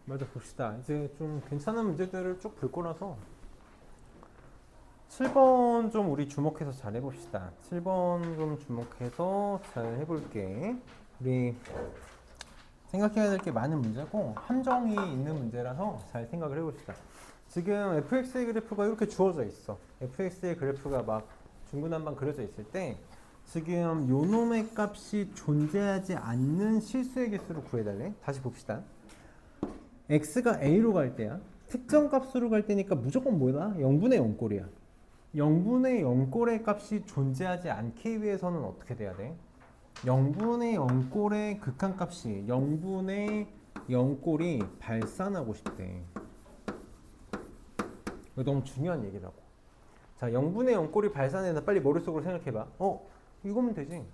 맞아 봅시다. 이제 좀 괜찮은 문제들을 쭉 볼 거라서 7번 좀 우리 주목해서 잘 해봅시다. 7번 좀 주목해서 잘 해볼게. 우리 생각해야 될 게 많은 문제고 함정이 있는 문제라서 잘 생각을 해봅시다. 지금 fx의 그래프가 이렇게 주어져 있어. fx의 그래프가 막 중구난방 그려져 있을 때 지금 요 놈의 값이 존재하지 않는 실수의 개수를 구해달래. 다시 봅시다. x가 a로 갈 때야. 특정 값으로 갈 때니까 무조건 뭐다? 0분의 0꼴이야. 0분의 0꼴의 값이 존재하지 않기 위해서는 어떻게 돼야 돼? 0분의 0꼴의 극한값이 0분의 0꼴이 발산하고 싶대. 이거 너무 중요한 얘기라고. 자, 0분의 0꼴이 발산해서 빨리 머릿속으로 생각해봐. 이거면 되지.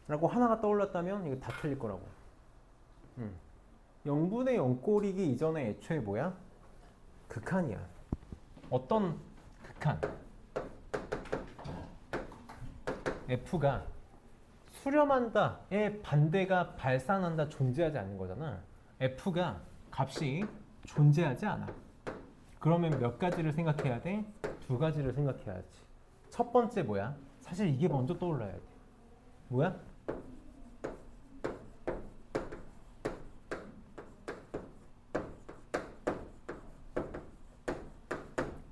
라고 하나가 떠올랐다면 이거 다 틀릴 거라고. 0분의 0꼴이기 이전에 애초에 뭐야? 극한이야. 어떤 극한? F가 수렴한다의 반대가 발산한다 존재하지 않는 거잖아. F가 값이 존재하지 않아. 그러면 몇 가지를 생각해야 돼? 두 가지를 생각해야지. 첫 번째 뭐야? 사실 이게 먼저 떠올라야 돼. 뭐야?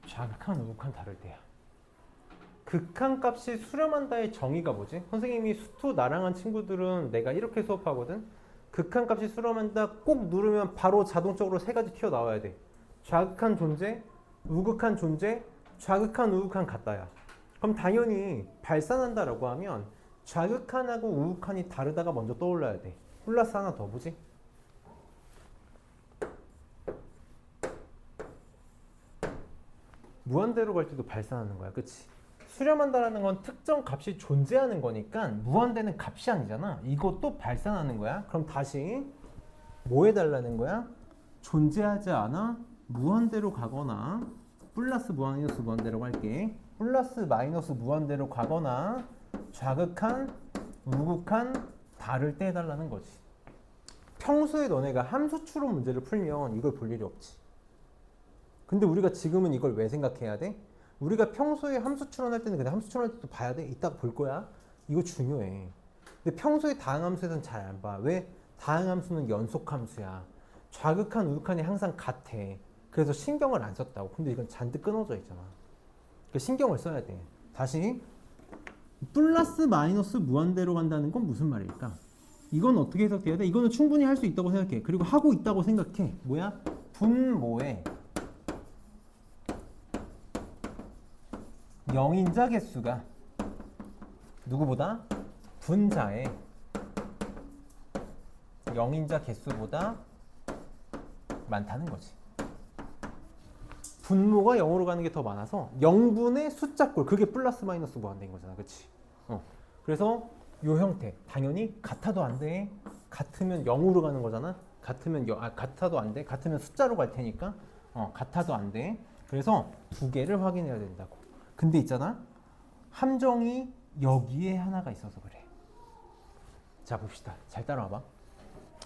좌극한, 우극한 다를 때야. 극한값이 수렴한다의 정의가 뭐지? 선생님이 수투 나랑한 친구들은 내가 이렇게 수업하거든? 극한값이 수렴한다 꼭 누르면 바로 자동적으로 세 가지 튀어나와야 돼. 좌극한 존재, 우극한 존재, 좌극한, 우극한 같다야. 그럼 당연히 발산한다라고 하면 좌극한하고 우극한이 다르다가 먼저 떠올라야 돼. 플러스 하나 더 보지? 무한대로 갈 때도 발산하는 거야. 그치? 수렴한다라는 건 특정 값이 존재하는 거니까 무한대는 값이 아니잖아. 이것도 발산하는 거야. 그럼 다시 뭐 해달라는 거야? 존재하지 않아 무한대로 가거나 플러스 마이너스 무한대로 갈게. 플러스 마이너스 무한대로 가거나 좌극한, 우극한 다를 때 해달라는 거지. 평소에 너네가 함수 추론 문제를 풀면 이걸 볼 일이 없지. 근데 우리가 지금은 이걸 왜 생각해야 돼? 우리가 평소에 함수 추론할 때는 근데 함수 추론할 때도 봐야 돼? 이따가 볼 거야. 이거 중요해. 근데 평소에 다항함수에서는 잘 안 봐. 왜? 다항함수는 연속함수야. 좌극한, 우극한이 항상 같아. 그래서 신경을 안 썼다고. 근데 이건 잔뜩 끊어져 있잖아. 그러니까 신경을 써야 돼. 다시 플러스 마이너스 무한대로 간다는 건 무슨 말일까? 이건 어떻게 해석돼야 돼? 이거는 충분히 할 수 있다고 생각해. 그리고 하고 있다고 생각해. 뭐야? 분모에 영인자 개수가 누구보다? 분자의 영인자 개수보다 많다는 거지. 분모가 0으로 가는 게 더 많아서 0분의 숫자꼴, 그게 플러스 마이너스 무한대인 거잖아. 그치? 그래서 요 형태 당연히 같아도 안 돼. 같으면 0으로 가는 거잖아. 같아도 안 돼. 같으면 숫자로 갈 테니까 같아도 안 돼. 그래서 두 개를 확인해야 된다고. 근데 있잖아, 함정이 여기에 하나가 있어서 그래. 자, 봅시다. 잘 따라와봐.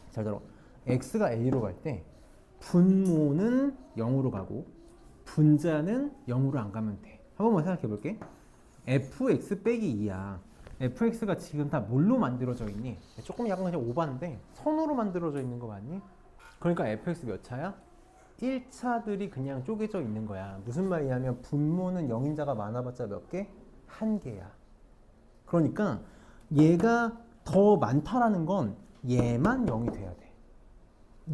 잘 따라와. x가 a로 갈 때 분모는 0으로 가고 분자는 0으로 안 가면 돼. 한 번만 생각해 볼게. fx 빼기 2야. fx가 지금 다 뭘로 만들어져 있니? 조금 약간 그냥 오반데 선으로 만들어져 있는 거 맞니? 그러니까 fx 몇 차야? 1차들이 그냥 쪼개져 있는 거야. 무슨 말이냐면 분모는 영인자가 많아봤자 몇 개? 한 개야. 그러니까 얘가 더 많다라는 건 얘만 0이 돼야 돼.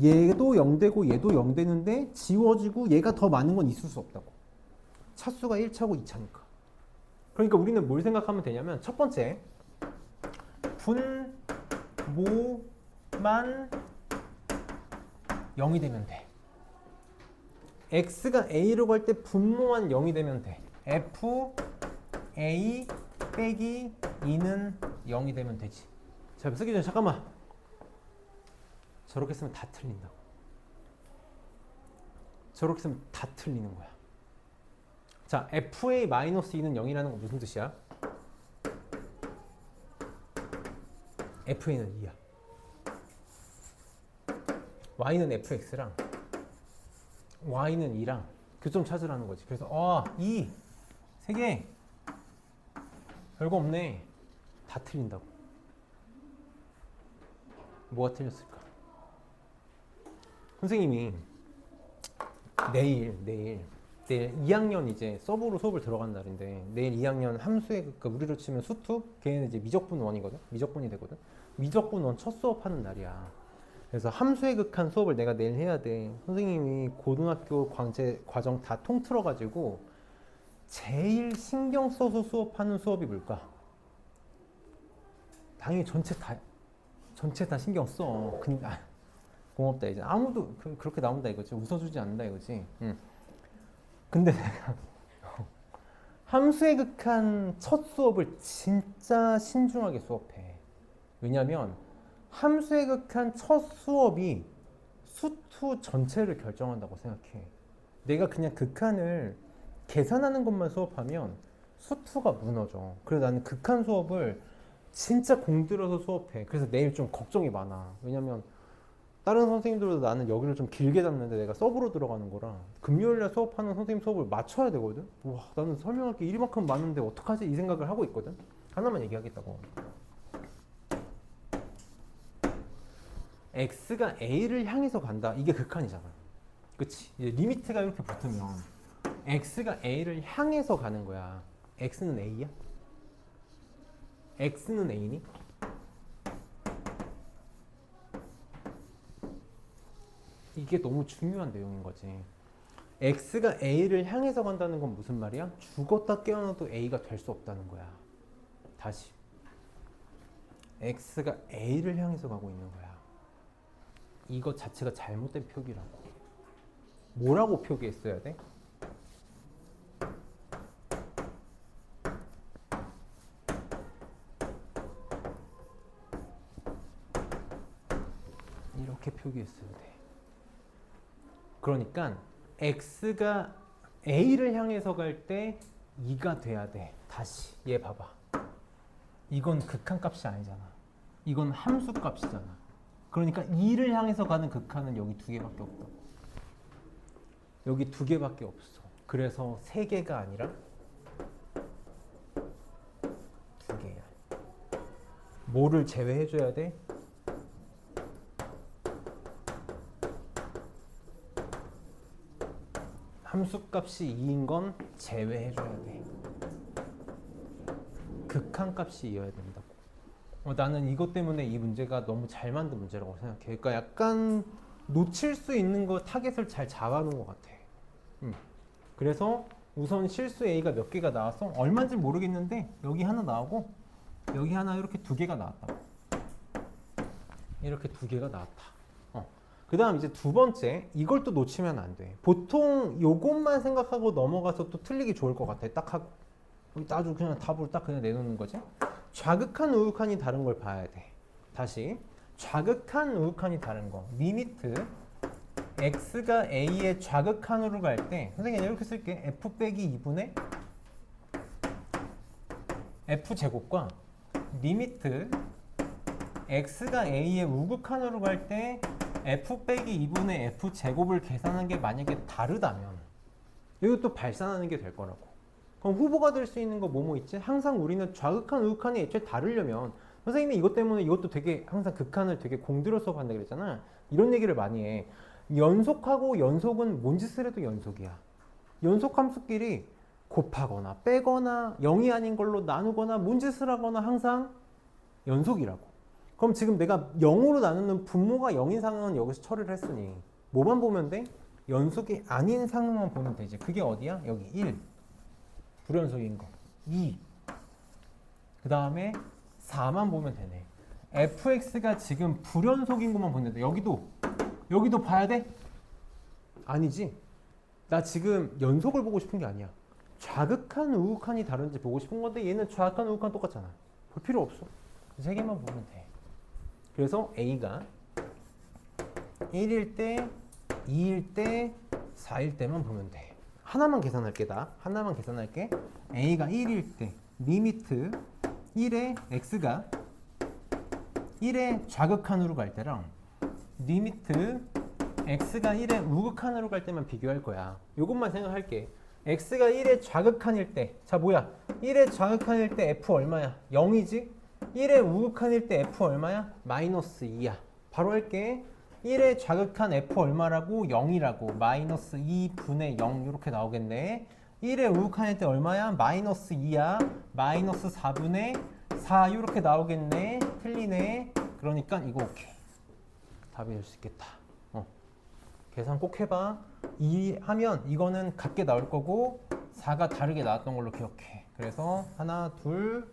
얘도 0 되고 얘도 0 되는데 지워지고 얘가 더 많은 건 있을 수 없다고. 차수가 1차고 2차니까. 그러니까 우리는 뭘 생각하면 되냐면 첫 번째 분모만 0이 되면 돼. x가 a로 갈 때 분모만 0이 되면 돼. f a 빼기 2는 0이 되면 되지. 자, 쓰기 전에 잠깐만. 저렇게 쓰면 다 틀린다고. 저렇게 쓰면 다 틀리는 거야. 자, fa-2는 0이라는 건 무슨 뜻이야? fa는 2야. y는 fx랑 y는 2랑 교점 찾으라는 거지. 그래서 2, 3개 별거 없네. 다 틀린다고. 뭐가 틀렸을까? 선생님이 내일 2학년 이제 서브로 수업을 들어간 날인데 내일 2학년 함수의 그러니까 우리로 치면 수투? 걔는 이제 미적분 1이거든? 미적분이 되거든? 미적분 1 첫 수업하는 날이야. 그래서 함수의 극한 수업을 내가 내일 해야 돼. 선생님이 고등학교 광제 과정 다 통틀어가지고 제일 신경 써서 수업하는 수업이 뭘까? 당연히 전체 다 신경 써. 근데 고맙다 이제 아무도 그렇게 나온다 이거지. 웃어주지 않는다 이거지. 근데 내가 함수의 극한 첫 수업을 진짜 신중하게 수업해. 왜냐면 함수의 극한 첫 수업이 수투 전체를 결정한다고 생각해. 내가 그냥 극한을 계산하는 것만 수업하면 수투가 무너져. 그래서 나는 극한 수업을 진짜 공들여서 수업해. 그래서 내일 좀 걱정이 많아. 왜냐면 다른 선생님들도 나는 여기를 좀 길게 잡는데 내가 서브로 들어가는 거라 금요일날 수업하는 선생님 수업을 맞춰야 되거든. 와, 나는 설명할 게 이만큼 많은데 어떡하지? 이 생각을 하고 있거든. 하나만 얘기하겠다고. x가 a를 향해서 간다. 이게 극한이잖아. 그치? 이제 리미트가 이렇게 붙으면 x가 a를 향해서 가는 거야. x는 a야? x는 a니? 이게 너무 중요한 내용인 거지. x가 a를 향해서 간다는 건 무슨 말이야? 죽었다 깨어나도 a가 될 수 없다는 거야. 다시 x가 a를 향해서 가고 있는 거야. 이거 자체가 잘못된 표기라고. 뭐라고 표기했어야 돼? 이렇게 표기했어야 돼. 그러니까 x가 a를 향해서 갈 때 2가 돼야 돼. 다시 얘 봐봐. 이건 극한값이 아니잖아. 이건 함수값이잖아. 그러니까 2를 향해서 가는 극한은 여기 2개밖에 없다. 여기 2개밖에 없어. 그래서 3개가 아니라 2개야. 뭐를 제외해줘야 돼? 함수값이 2인 건 제외해줘야 돼. 극한값이 2여야 된다고. 나는 이것 때문에 이 문제가 너무 잘 만든 문제라고 생각해. 그러니까 약간 놓칠 수 있는 거 타겟을 잘 잡아놓은 것 같아. 그래서 우선 실수 A가 몇 개가 나왔어? 얼마인지 모르겠는데 여기 하나 나오고 여기 하나 이렇게 2개가 나왔다. 이렇게 2개가 나왔다. 그 다음 이제 두 번째, 이걸 또 놓치면 안 돼. 보통 요것만 생각하고 넘어가서 또 틀리기 좋을 것 같아. 딱 하고 여기 아주 그냥 답을 딱 그냥 내놓는 거지. 좌극한 우극한이 다른 걸 봐야 돼. 다시 좌극한 우극한이 다른 거. 리미트 x가 a의 좌극한으로 갈 때 선생님 이렇게 쓸게. f 빼기 2분의 f 제곱과 리미트 x가 a의 우극한으로 갈 때 f 빼기 2분의 f 제곱을 계산한 게 만약에 다르다면 이것도 발산하는 게 될 거라고. 그럼 후보가 될 수 있는 거 뭐뭐 있지? 항상 우리는 좌극한 우극한이 애초에 다르려면 선생님이 이것 때문에 이것도 되게 항상 극한을 되게 공들여서 한다 그랬잖아. 이런 얘기를 많이 해. 연속하고 연속은 뭔 짓을 해도 연속이야. 연속 함수끼리 곱하거나 빼거나 0이 아닌 걸로 나누거나 뭔 짓을 하거나 항상 연속이라고. 그럼 지금 내가 0으로 나누는 분모가 0인 상황은 여기서 처리를 했으니 뭐만 보면 돼? 연속이 아닌 상황만 보면 되지. 그게 어디야? 여기 1 불연속인 거 2 그 다음에 4만 보면 되네. fx가 지금 불연속인 것만 보는데 여기도 봐야 돼? 아니지. 나 지금 연속을 보고 싶은 게 아니야. 좌극한 우극한이 다른지 보고 싶은 건데 얘는 좌극한 우극한 똑같잖아. 볼 필요 없어. 3개만 보면 돼. 그래서 a가 1일 때, 2일 때, 4일 때만 보면 돼. 하나만 계산할게. 하나만 계산할게. a가 1일 때 리미트 1에 x가 1의 좌극한으로 갈 때랑 리미트 x가 1의 우극한으로 갈 때만 비교할 거야. 이것만 생각할게. x가 1의 좌극한일 때, 자 뭐야? 1의 좌극한일 때 f 얼마야? 0이지? 1의 우극한일 때 f 얼마야? 마이너스 2야. 바로 할게. 1의 좌극한 f 얼마라고? 0이라고. 마이너스 2분의 0 이렇게 나오겠네. 1의 우극한일 때 얼마야? 마이너스 2야. 마이너스 4분의 4 이렇게 나오겠네. 틀리네. 그러니까 이거 오케이. 답이 될 수 있겠다. 계산 꼭 해봐. 2 하면 이거는 같게 나올 거고 4가 다르게 나왔던 걸로 기억해. 그래서 하나, 둘,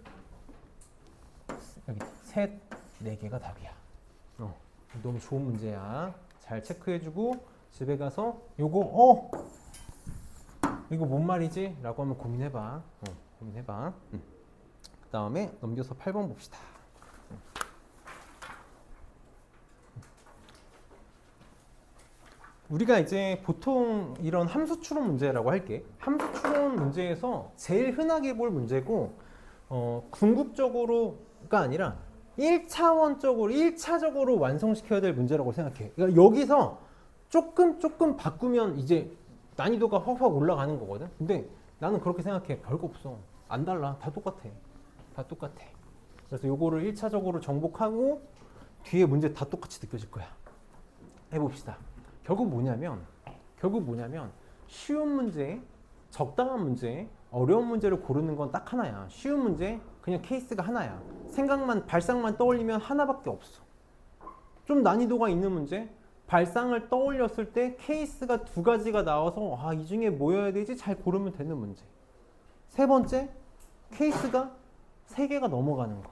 여기 셋, 네 개가 답이야. 너무 좋은 문제야. 잘 체크해주고 집에 가서 요거 이거 뭔 말이지? 라고 한번 고민해봐. 고민해봐. 그 다음에 넘겨서 8번 봅시다. 우리가 이제 보통 이런 함수 추론 문제라고 할게. 함수 추론 문제에서 제일 흔하게 볼 문제고 궁극적으로가 아니라 1차원적으로 1차적으로 완성시켜야 될 문제라고 생각해. 그러니까 여기서 조금 바꾸면 이제 난이도가 확 올라가는 거거든. 근데 나는 그렇게 생각해. 별거 없어. 안 달라. 다 똑같아. 다 똑같아. 그래서 요거를 1차적으로 정복하고 뒤에 문제 다 똑같이 느껴질 거야. 해봅시다. 결국 뭐냐면 쉬운 문제, 적당한 문제, 어려운 문제를 고르는 건 딱 하나야. 쉬운 문제, 그냥 케이스가 하나야. 발상만 떠올리면 하나밖에 없어. 좀 난이도가 있는 문제, 발상을 떠올렸을 때 케이스가 두 가지가 나와서 이 중에 뭐여야 되지? 잘 고르면 되는 문제. 세 번째, 케이스가 세 개가 넘어가는 거.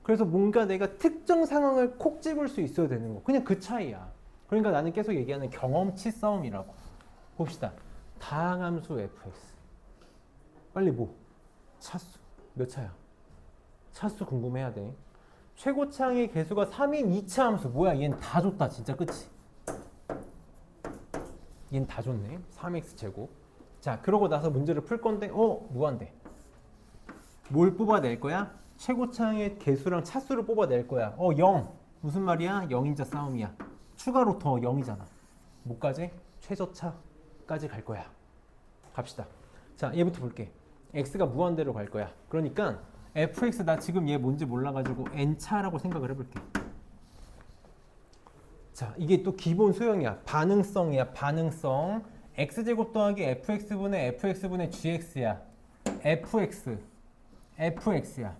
그래서 뭔가 내가 특정 상황을 콕 집을 수 있어야 되는 거. 그냥 그 차이야. 그러니까 나는 계속 얘기하는 경험치 싸움이라고. 봅시다. 다항함수 fx. 빨리 뭐? 차수. 몇 차야? 차수 궁금해야 돼. 최고차항의 개수가 3인 2차 함수. 뭐야? 얘는 다 줬다. 진짜 그치? 얘는 다 줬네. 3x 제곱. 자, 그러고 나서 문제를 풀 건데 무한대. 뭘 뽑아낼 거야? 최고차항의 개수랑 차수를 뽑아낼 거야. 0. 무슨 말이야? 0인자 싸움이야. 추가로 더 0이잖아. 뭐까지? 최저차까지 갈 거야. 갑시다. 자, 얘부터 볼게. x가 무한대로 갈 거야. 그러니까 fx 나 지금 얘 뭔지 몰라가지고 n차라고 생각을 해볼게. 자, 이게 또 기본 수형이야. 반응성이야. 반응성. x제곱 더하기 fx분의 fx분의 gx야. fx야.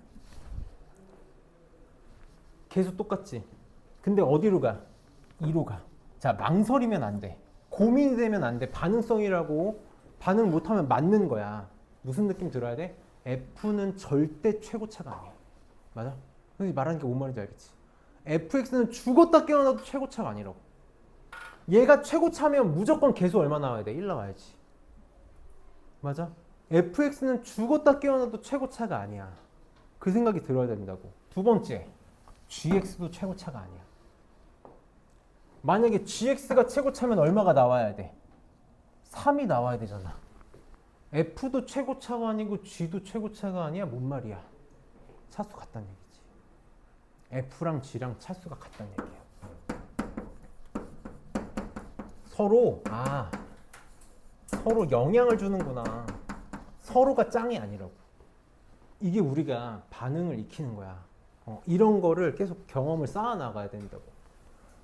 계속 똑같지? 근데 어디로 가? 2로 가. 자, 망설이면 안 돼. 고민이 되면 안 돼. 반응성이라고 반응 못하면 맞는 거야. 무슨 느낌 들어야 돼? F는 절대 최고차가 아니야. 맞아? 그래서 말하는 게 뭔 말인지 알겠지? fx는 죽었다 깨어나도 최고차가 아니라고. 얘가 최고차면 무조건 개수 얼마 나와야 돼? 1 나와야지. 맞아? fx는 죽었다 깨어나도 최고차가 아니야. 그 생각이 들어야 된다고. 두 번째, gx도 최고차가 아니야. 만약에 gx가 최고차면 얼마가 나와야 돼? 3이 나와야 되잖아. f도 최고차가 아니고 g도 최고차가 아니야? 뭔 말이야? 차수 같다는 얘기지. f랑 g랑 차수가 같다는 얘기야. 서로 영향을 주는구나. 서로가 짱이 아니라고. 이게 우리가 반응을 익히는 거야. 이런 거를 계속 경험을 쌓아 나가야 된다고.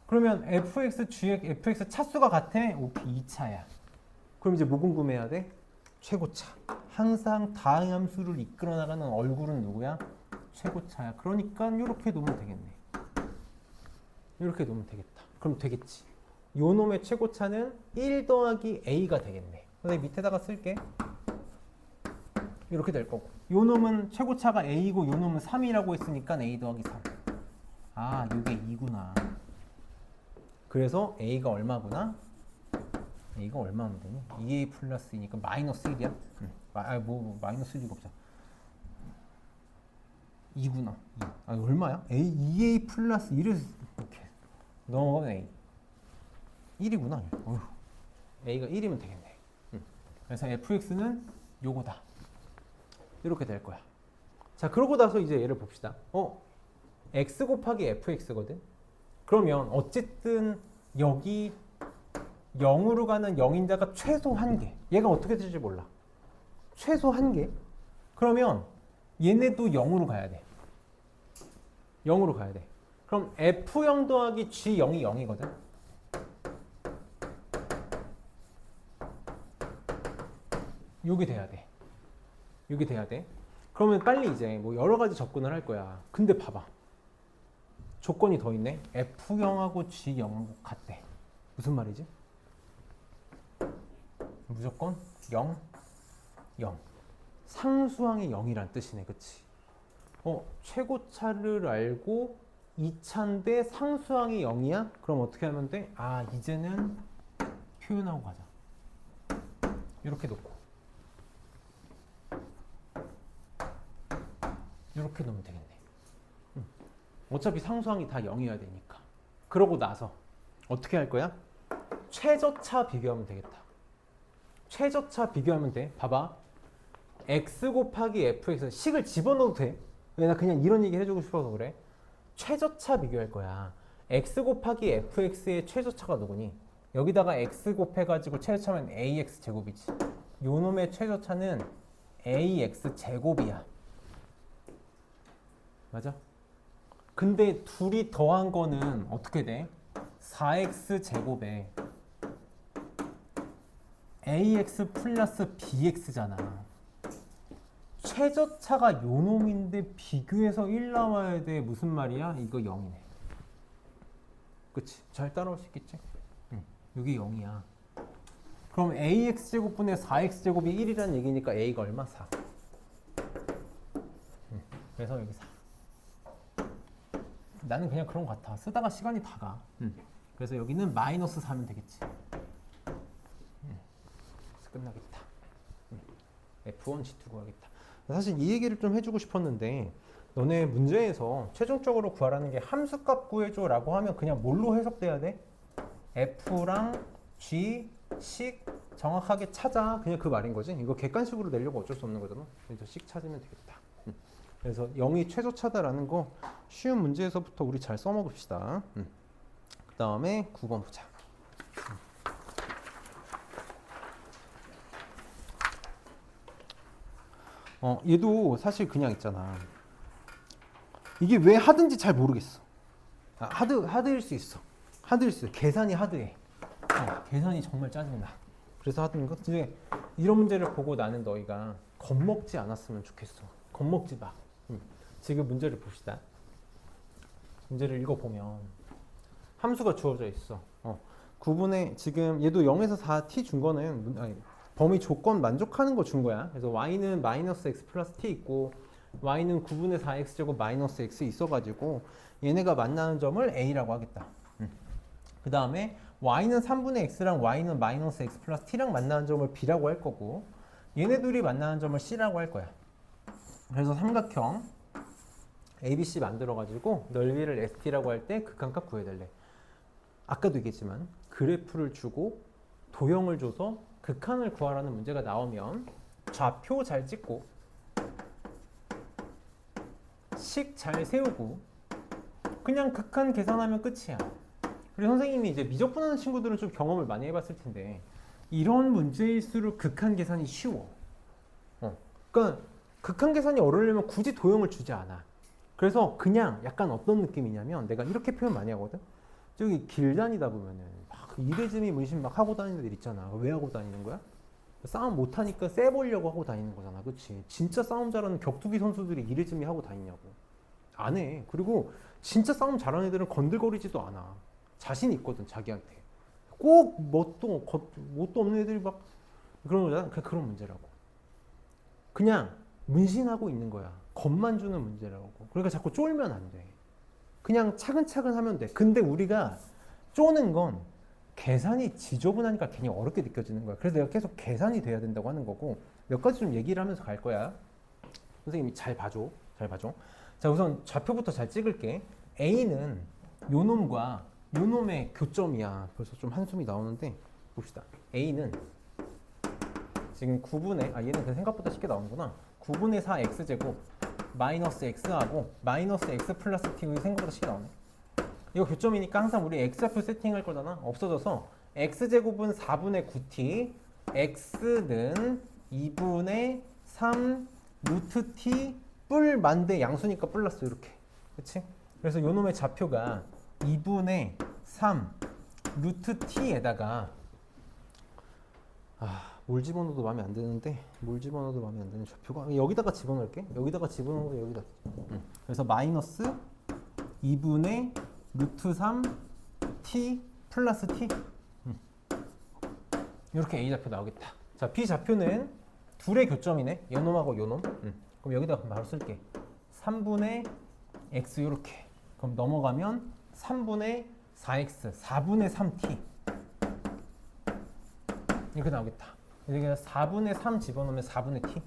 그러면 fx, gx, fx 차수가 같아? 오케이, 2차야. 그럼 이제 뭐 궁금해야 돼? 최고차. 항상 다항함수를 이끌어 나가는 얼굴은 누구야? 최고차야. 그러니까 이렇게 놓으면 되겠네. 이렇게 놓으면 되겠다. 그럼 되겠지. 요 놈의 최고차는 1 더하기 a가 되겠네. 근데 밑에다가 쓸게. 이렇게 될 거고. 요 놈은 최고차가 a고 요 놈은 3이라고 했으니까 a 더하기 3. 이게 2구나. 그래서 a가 얼마구나? a가 얼마면 되니? 2a 플러스 2니까 마이너스 1이야? 마이너스 1이 없잖아. 2구나. 2. 얼마야? 2a 플러스 1을 이렇게 넘어가면 a. 1이구나. a가 1이면 되겠네. 그래서 fx는 요거다. 이렇게 될 거야. 자, 그러고 나서 이제 얘를 봅시다. x 곱하기 fx거든. 그러면 어쨌든 여기 0으로 가는 영인자가 최소 1개. 얘가 어떻게 될지 몰라. 최소 1개. 그러면 얘네도 0으로 가야 돼. 0으로 가야 돼. 그럼 F0 더하기 G0이 0이거든. 요게 돼야 돼. 요게 돼야 돼. 그러면 빨리 이제 뭐 여러 가지 접근을 할 거야. 근데 봐봐. 조건이 더 있네. F0하고 G0하고 같대. 무슨 말이지? 무조건 0, 0. 상수항이 0이란 뜻이네. 그치? 최고차를 알고 2차인데 상수항이 0이야? 그럼 어떻게 하면 돼? 아, 이제는 표현하고 가자. 이렇게 놓고. 이렇게 놓으면 되겠네. 어차피 상수항이 다 0이어야 되니까. 그러고 나서 어떻게 할 거야? 최저차 비교하면 되겠다. 최저차 비교하면 돼. 봐봐. x 곱하기 fx 식을 집어넣어도 돼. 왜 나 그냥 이런 얘기 해주고 싶어서 그래. 최저차 비교할 거야. x 곱하기 fx의 최저차가 누구니? 여기다가 x 곱해가지고 최저차면 ax 제곱이지. 요 놈의 최저차는 ax 제곱이야. 맞아? 근데 둘이 더한 거는 어떻게 돼? 4x 제곱에 ax 플러스 bx잖아. 최저차가 요 놈인데 비교해서 1 나와야 돼. 무슨 말이야? 이거 0이네. 그치? 잘 따라올 수 있겠지? 응. 여기 0이야. 그럼 ax 제곱분의 4x 제곱이 1이라는 얘기니까 a가 얼마? 4. 그래서 여기 4. 나는 그냥 그런 것 같아. 쓰다가 시간이 다 가. 그래서 여기는 마이너스 4면 되겠지. 그래서 끝나겠다. F1, G2 구하겠다. 사실 이 얘기를 좀 해주고 싶었는데 너네 문제에서 최종적으로 구하라는 게 함수값 구해줘 라고 하면 그냥 뭘로 해석돼야 돼? F랑 G, 식 정확하게 찾아. 그냥 그 말인 거지. 이거 객관식으로 내려고 어쩔 수 없는 거잖아. 그래서 식 찾으면 되겠다. 그래서 0이 최저차다라는 거 쉬운 문제에서부터 우리 잘 써먹읍시다. 그 다음에 9번 보자. 얘도 사실 그냥 있잖아. 이게 왜 하든지 잘 모르겠어. 하드일 수 있어. 하드일 수 있어. 계산이 하드해. 계산이 정말 짜증나. 그래서 하드인 거? 근데 이런 문제를 보고 나는 너희가 겁먹지 않았으면 좋겠어. 겁먹지 마. 지금 문제를 봅시다. 문제를 읽어보면 함수가 주어져 있어. 9분의 지금 얘도 0에서 4t 준 거는 범위 조건 만족하는 거 준 거야. 그래서 y는 마이너스 x 플러스 t 있고 y는 9분의 4x 제곱 마이너스 x 있어가지고 얘네가 만나는 점을 a라고 하겠다. 그 다음에 y는 3분의 x랑 y는 마이너스 x 플러스 t랑 만나는 점을 b라고 할 거고 얘네 둘이 만나는 점을 c라고 할 거야. 그래서 삼각형 ABC 만들어가지고 넓이를 ST라고 할 때 극한값 구해달래. 아까도 얘기했지만 그래프를 주고 도형을 줘서 극한을 구하라는 문제가 나오면 좌표 잘 찍고 식 잘 세우고 그냥 극한 계산하면 끝이야. 그리고 선생님이 이제 미적분하는 친구들은 좀 경험을 많이 해봤을 텐데 이런 문제일수록 극한 계산이 쉬워. 그러니까 극한 계산이 어려우려면 굳이 도형을 주지 않아. 그래서 그냥 약간 어떤 느낌이냐면 내가 이렇게 표현 많이 하거든. 저기 길 다니다 보면은 막 이레즈미 문신 막 하고 다니는 애들 있잖아. 왜 하고 다니는 거야? 싸움 못하니까 세 보려고 하고 다니는 거잖아. 그치? 진짜 싸움 잘하는 격투기 선수들이 이레즈미 하고 다니냐고. 안 해. 그리고 진짜 싸움 잘하는 애들은 건들거리지도 않아. 자신 있거든 자기한테. 꼭 뭣도 없는 애들이 막 그런 거잖아. 그런 문제라고. 그냥 문신하고 있는 거야. 겁만 주는 문제라고. 그러니까 자꾸 쫄면 안 돼. 그냥 차근차근 하면 돼. 근데 우리가 쪼는 건 계산이 지저분하니까 괜히 어렵게 느껴지는 거야. 그래서 내가 계속 계산이 돼야 된다고 하는 거고 몇 가지 좀 얘기를 하면서 갈 거야. 선생님이 잘 봐줘. 잘 봐줘. 자, 우선 좌표부터 잘 찍을게. A는 요 놈과 요 놈의 교점이야. 벌써 좀 한숨이 나오는데 봅시다. A는 지금 9분의 얘는 그냥 생각보다 쉽게 나오는구나. 9분의 4 x제곱 마이너스 x하고 마이너스 x 플러스 t 생각보다 쉽게 나오네. 이거 교점이니까 항상 우리 x좌표 세팅할 거잖아. 없어져서 x제곱은 4분의 9t, x는 2분의 3 루트 t 뿔 만대 양수니까 플러스 이렇게. 그치? 그래서 요 놈의 좌표가 2분의 3 루트 t에다가 뭘 집어넣어도 마음에 안 드는데 뭘 집어넣어도 마음에 안 드는 좌표가 여기다가 집어넣을게. 여기다가 집어넣어도 여기다. 그래서 마이너스 2분의 루트 3 t 플러스 t 이렇게 A 좌표 나오겠다. 자, B 좌표는 둘의 교점이네. 요놈하고 요놈. 그럼 여기다가 바로 쓸게. 3분의 x 이렇게. 그럼 넘어가면 3분의 4x 4분의 3t 이렇게 나오겠다. 여기가 4분의 3 집어넣으면 4분의 t.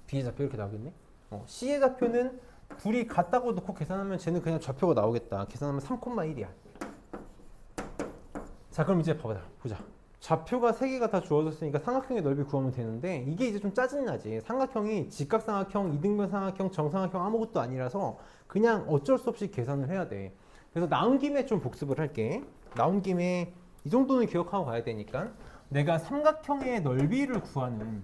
B의 좌표 이렇게 나오겠네. C의 좌표는 둘이 같다고 놓고 계산하면 쟤는 그냥 좌표가 나오겠다. 계산하면 3,1이야. 자, 그럼 이제 보자. 좌표가 3개가 다 주어졌으니까 삼각형의 넓이 구하면 되는데 이게 이제 좀 짜증나지. 삼각형이 직각삼각형, 이등변 삼각형, 정삼각형 아무것도 아니라서 그냥 어쩔 수 없이 계산을 해야 돼. 그래서 나온 김에 좀 복습을 할게. 나온 김에 이 정도는 기억하고 가야 되니까 내가 삼각형의 넓이를 구하는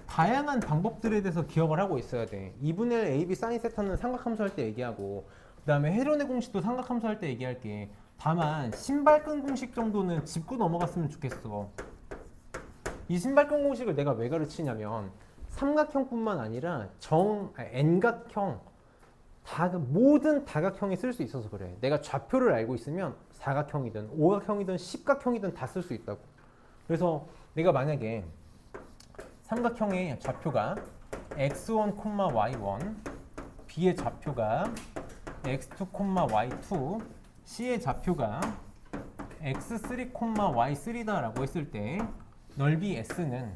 다양한 방법들에 대해서 기억을 하고 있어야 돼. 2분의 1 AB 사인 세타는 삼각함수 할 때 얘기하고 그 다음에 헤론의 공식도 삼각함수 할 때 얘기할게. 다만 신발끈 공식 정도는 짚고 넘어갔으면 좋겠어. 이 신발끈 공식을 내가 왜 가르치냐면 삼각형뿐만 아니라 N각형 모든 다각형에 쓸 수 있어서 그래. 내가 좌표를 알고 있으면 사각형이든 오각형이든 십각형이든 다 쓸 수 있다고. 그래서 내가 만약에 삼각형의 좌표가 x1, y1, b의 좌표가 x2, y2, c의 좌표가 x3, y3다라고 했을 때 넓이 s는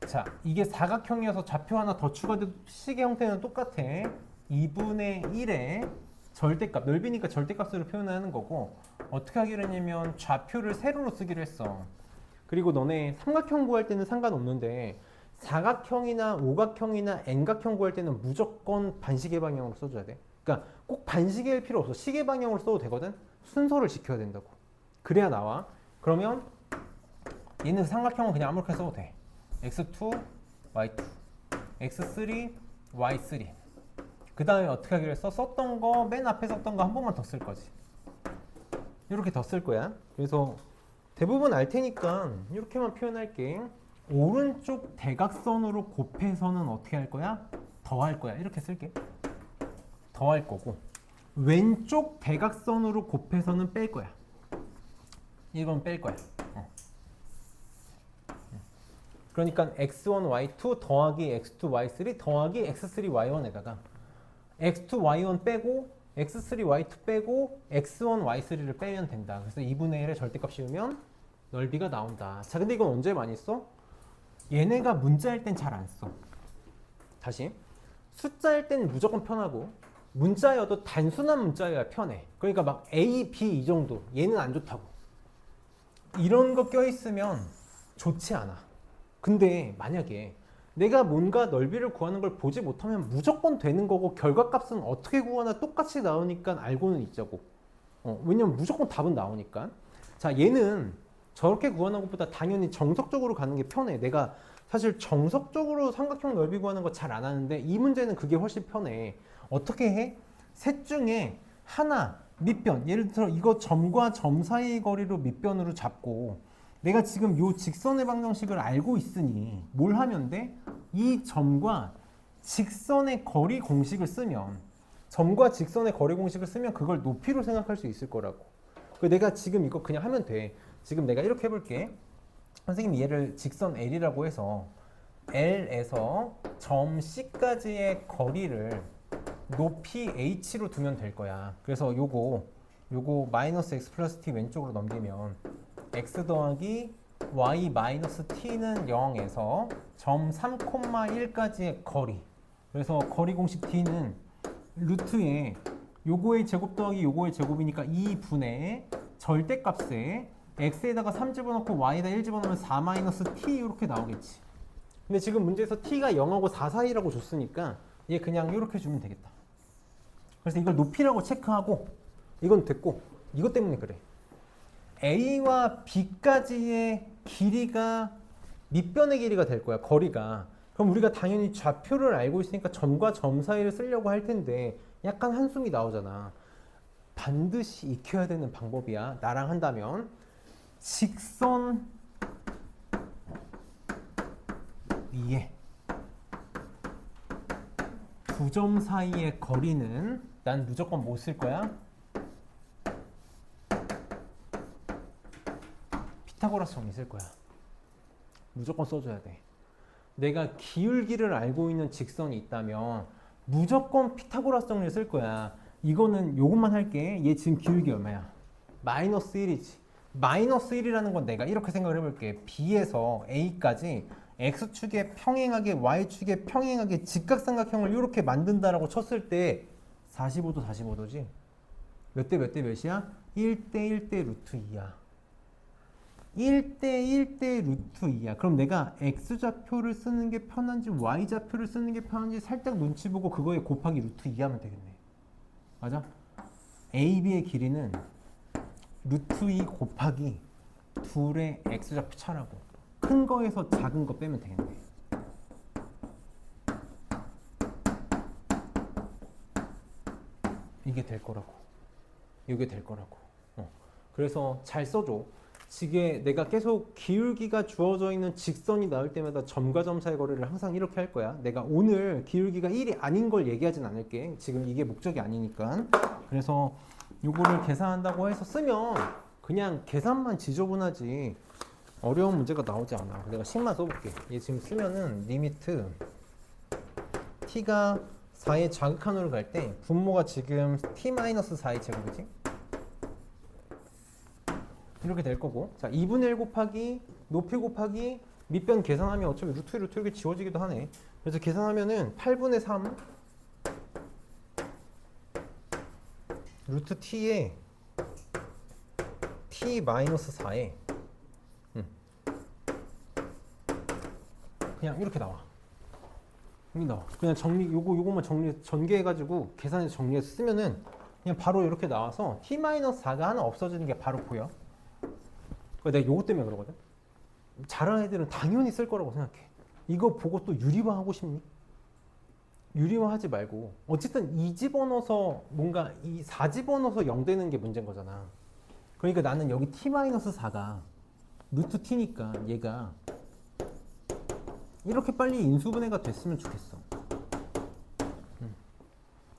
자 이게 사각형이어서 좌표 하나 더 추가돼도 식의 형태는 똑같아. 2분의 1의 절대값, 넓이니까 절대값으로 표현하는 거고 어떻게 하기로 했냐면 좌표를 세로로 쓰기로 했어. 그리고 너네 삼각형 구할 때는 상관없는데 사각형이나 오각형이나 N각형 구할 때는 무조건 반시계 방향으로 써줘야 돼. 그러니까 꼭 반시계일 필요 없어. 시계 방향으로 써도 되거든. 순서를 지켜야 된다고. 그래야 나와. 그러면 얘는 삼각형은 그냥 아무렇게 써도 돼. x2, y2, x3, y3. 그 다음에 어떻게 하기로 했어? 썼던 거, 맨 앞에 썼던 거 한 번만 더 쓸 거지. 이렇게 더 쓸 거야. 그래서 대부분 알 테니까 이렇게만 표현할게. 오른쪽 대각선으로 곱해서는 어떻게 할 거야? 더할 거야. 이렇게 쓸게. 더할 거고 왼쪽 대각선으로 곱해서는 뺄 거야. 이건 뺄 거야. 그러니까 x1, y2 더하기 x2, y3 더하기 x3, y1에다가 x2, y1 빼고 x3, y2 빼고 x1, y3를 빼면 된다. 그래서 2분의 1에 절대값 씌우면 넓이가 나온다. 자, 근데 이건 언제 많이 써? 얘네가 문자일 땐 잘 안 써. 다시 숫자일 땐 무조건 편하고 문자여도 단순한 문자여야 편해. 그러니까 막 A, B 이 정도 얘는 안 좋다고. 이런 거 껴있으면 좋지 않아. 근데 만약에 내가 뭔가 넓이를 구하는 걸 보지 못하면 무조건 되는 거고 결과값은 어떻게 구하나 똑같이 나오니까 알고는 있자고. 왜냐면 무조건 답은 나오니까. 자, 얘는 저렇게 구하는 것보다 당연히 정석적으로 가는 게 편해. 내가 사실 정석적으로 삼각형 넓이 구하는 거 잘 안 하는데 이 문제는 그게 훨씬 편해. 어떻게 해? 셋 중에 하나 밑변, 예를 들어 이거 점과 점 사이의 거리로 밑변으로 잡고 내가 지금 요 직선의 방정식을 알고 있으니 뭘 하면 돼? 이 점과 직선의 거리 공식을 쓰면 점과 직선의 거리 공식을 쓰면 그걸 높이로 생각할 수 있을 거라고. 내가 지금 이거 그냥 하면 돼. 지금 내가 이렇게 해볼게. 선생님 얘를 직선 L이라고 해서 L에서 점 C까지의 거리를 높이 H로 두면 될 거야. 그래서 요거 마이너스 X 플러스 T 왼쪽으로 넘기면 X 더하기 Y 마이너스 T는 0에서 점 3,1까지의 거리. 그래서 거리 공식 T는 루트에 요거의 제곱 더하기 요거의 제곱이니까 2분의 절대값에 x에다가 3 집어넣고 y에다 1 집어넣으면 4 마이너스 t 이렇게 나오겠지. 근데 지금 문제에서 t가 0하고 4 사이라고 줬으니까 얘 그냥 이렇게 주면 되겠다. 그래서 이걸 높이라고 체크하고 이건 됐고 이것 때문에 그래. A와 B까지의 길이가 밑변의 길이가 될 거야, 거리가. 그럼 우리가 당연히 좌표를 알고 있으니까 점과 점 사이를 쓰려고 할 텐데 약간 한숨이 나오잖아. 반드시 익혀야 되는 방법이야. 나랑 한다면 직선 위에 두 점 사이의 거리는 난 무조건 뭐 쓸 거야? 피타고라스 정리 쓸 거야. 무조건 써줘야 돼. 내가 기울기를 알고 있는 직선이 있다면 무조건 피타고라스 정리를 쓸 거야. 이거는 요것만 할게. 얘 지금 기울기 얼마야? 마이너스 1이지. 마이너스 1이라는 건 내가 이렇게 생각을 해볼게. B에서 A까지 X축에 평행하게 Y축에 평행하게 직각삼각형을 이렇게 만든다라고 쳤을 때 45도 45도지. 몇 대 몇 대 몇이야? 1대 1대 루트 2야. 1대 1대 루트 2야. 그럼 내가 X좌표를 쓰는 게 편한지 Y좌표를 쓰는 게 편한지 살짝 눈치 보고 그거에 곱하기 루트 2 하면 되겠네. 맞아? AB의 길이는 루트 2 곱하기 둘의 X좌표 차라고. 큰 거에서 작은 거 빼면 되겠네. 이게 될 거라고. 이게 될 거라고. 그래서 잘 써줘. 지게 내가 계속 기울기가 주어져 있는 직선이 나올 때마다 점과 점 사이 거리를 항상 이렇게 할 거야. 내가 오늘 기울기가 1이 아닌 걸 얘기하진 않을게. 지금 이게 목적이 아니니까. 그래서 요거를 계산한다고 해서 쓰면 그냥 계산만 지저분하지 어려운 문제가 나오지 않아. 내가 식만 써볼게. 얘 지금 쓰면은 리미트 t가 4의 자극한으로 갈 때 분모가 지금 t-4의 제곱이지? 이렇게 될 거고. 자, 2분의 1 곱하기 높이 곱하기 밑변 계산하면 어차피 루트 이렇게 지워지기도 하네. 그래서 계산하면은 8분의 3 루트 t에 t-4에 그냥 이렇게 나와. 여기 나와. 그냥 요거만 전개해가지고 계산해서 정리해서 쓰면은 그냥 바로 이렇게 나와서 t-4가 하나 없어지는 게 바로 보여. 내가 요거 때문에 그러거든. 잘하는 애들은 당연히 쓸 거라고 생각해. 이거 보고 또 유리화하고 싶니? 유리화하지 말고 어쨌든 2 집어넣어서 뭔가 4 집어넣어서 0 되는 게 문제인 거잖아. 그러니까 나는 여기 t-4가 루트 t니까 얘가 이렇게 빨리 인수분해가 됐으면 좋겠어.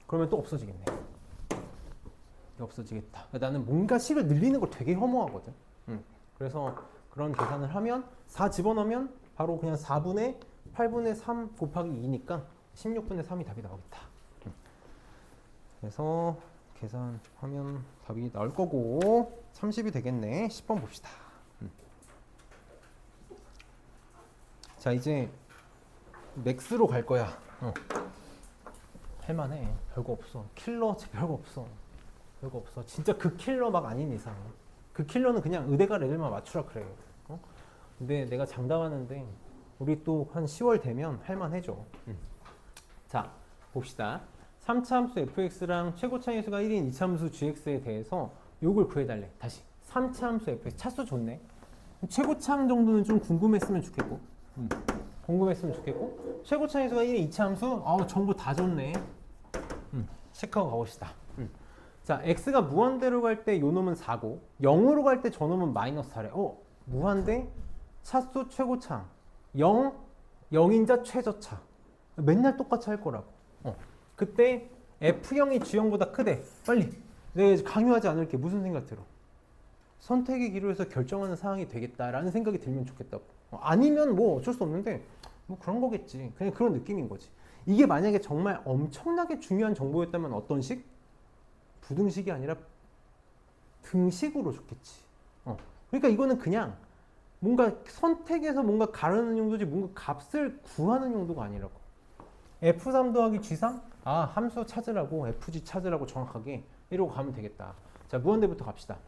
그러면 또 없어지겠네. 없어지겠다. 나는 뭔가 식을 늘리는 걸 되게 혐오하거든. 그래서 그런 계산을 하면 4 집어넣으면 바로 그냥 4분의 8분의 3 곱하기 2니까 16분의 3이 답이 나오겠다. 그래서 계산하면 답이 나올 거고 30이 되겠네. 10번 봅시다. 자, 이제 맥스로 갈 거야. 할만해. 별거 없어. 킬러 별거 없어. 별거 없어. 진짜 그 킬러 막 아닌 이상. 그 킬러는 그냥 의대가 레벨만 맞추라 그래. 근데 내가 장담하는데 우리 또 한 10월 되면 할만해져. 자, 봅시다. 3차 함수 fx랑 최고차 함수가 1인 2차 함수 gx에 대해서 요걸 구해달래. 다시 3차 함수 fx 차수 좋네. 최고차함 정도는 좀 궁금했으면 좋겠고 궁금했으면 좋겠고 최고차 함수가 1인 2차 함수 정보 다 좋네. 체크하고 가봅시다. 자, x가 무한대로 갈 때 요 놈은 4고 0으로 갈 때 저 놈은 마이너스 4래. 무한대 차수 최고차 0 0인자 최저차 맨날 똑같이 할 거라고. 그때 F0이 G0보다 크대. 빨리. 내가 강요하지 않을게. 무슨 생각 들어? 선택의 기로에서 결정하는 상황이 되겠다라는 생각이 들면 좋겠다고. 아니면 뭐 어쩔 수 없는데 뭐 그런 거겠지. 그냥 그런 느낌인 거지. 이게 만약에 정말 엄청나게 중요한 정보였다면 어떤 식? 부등식이 아니라 등식으로 좋겠지. 그러니까 이거는 그냥 뭔가 선택해서 뭔가 가르는 용도지 뭔가 값을 구하는 용도가 아니라고. F3 더하기 G3? 함수 찾으라고 FG 찾으라고 정확하게 이러고 가면 되겠다. 자, 무한대부터 갑시다.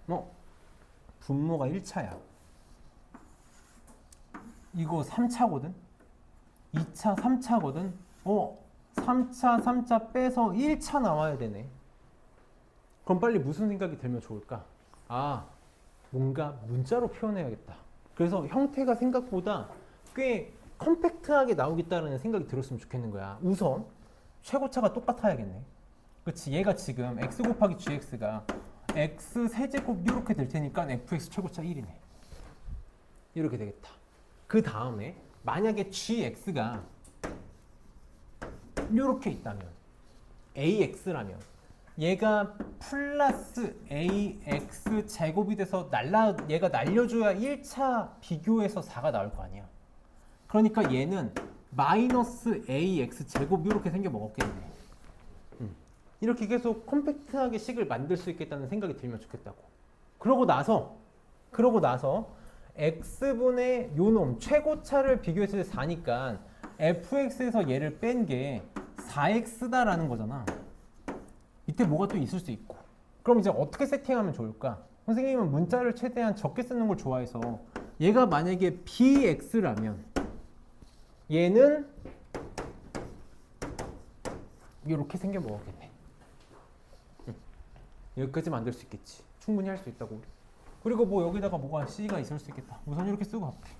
분모가 1차야. 이거 3차거든? 2차, 3차거든? 3차, 3차 빼서 1차 나와야 되네. 그럼 빨리 무슨 생각이 들면 좋을까? 뭔가 문자로 표현해야겠다. 그래서 형태가 생각보다 꽤 컴팩트하게 나오겠다는 생각이 들었으면 좋겠는 거야. 우선 최고차가 똑같아야겠네. 그렇지. 얘가 지금 x 곱하기 gx가 x 세제곱 이렇게 될 테니까 fx 최고차 1이네. 이렇게 되겠다. 그 다음에 만약에 gx가 이렇게 있다면 ax라면 얘가 플러스 ax 제곱이 돼서 얘가 날려줘야 1차 비교에서 4가 나올 거 아니야. 그러니까 얘는 마이너스 ax 제곱 이렇게 생겨 먹었겠네. 이렇게 계속 컴팩트하게 식을 만들 수 있겠다는 생각이 들면 좋겠다고. 그러고 나서 x분의 요놈 최고차를 비교했을 때 4니까 fx에서 얘를 뺀 게 4x다라는 거잖아. 이때 뭐가 또 있을 수 있고. 그럼 이제 어떻게 세팅하면 좋을까? 선생님은 문자를 최대한 적게 쓰는 걸 좋아해서 얘가 만약에 bx라면 얘는 이렇게 생겨 먹었겠네. 여기까지 만들 수 있겠지. 충분히 할 수 있다고. 우리. 그리고 뭐 여기다가 뭐가 c가 있을 수 있겠다. 우선 이렇게 쓰고 갈게.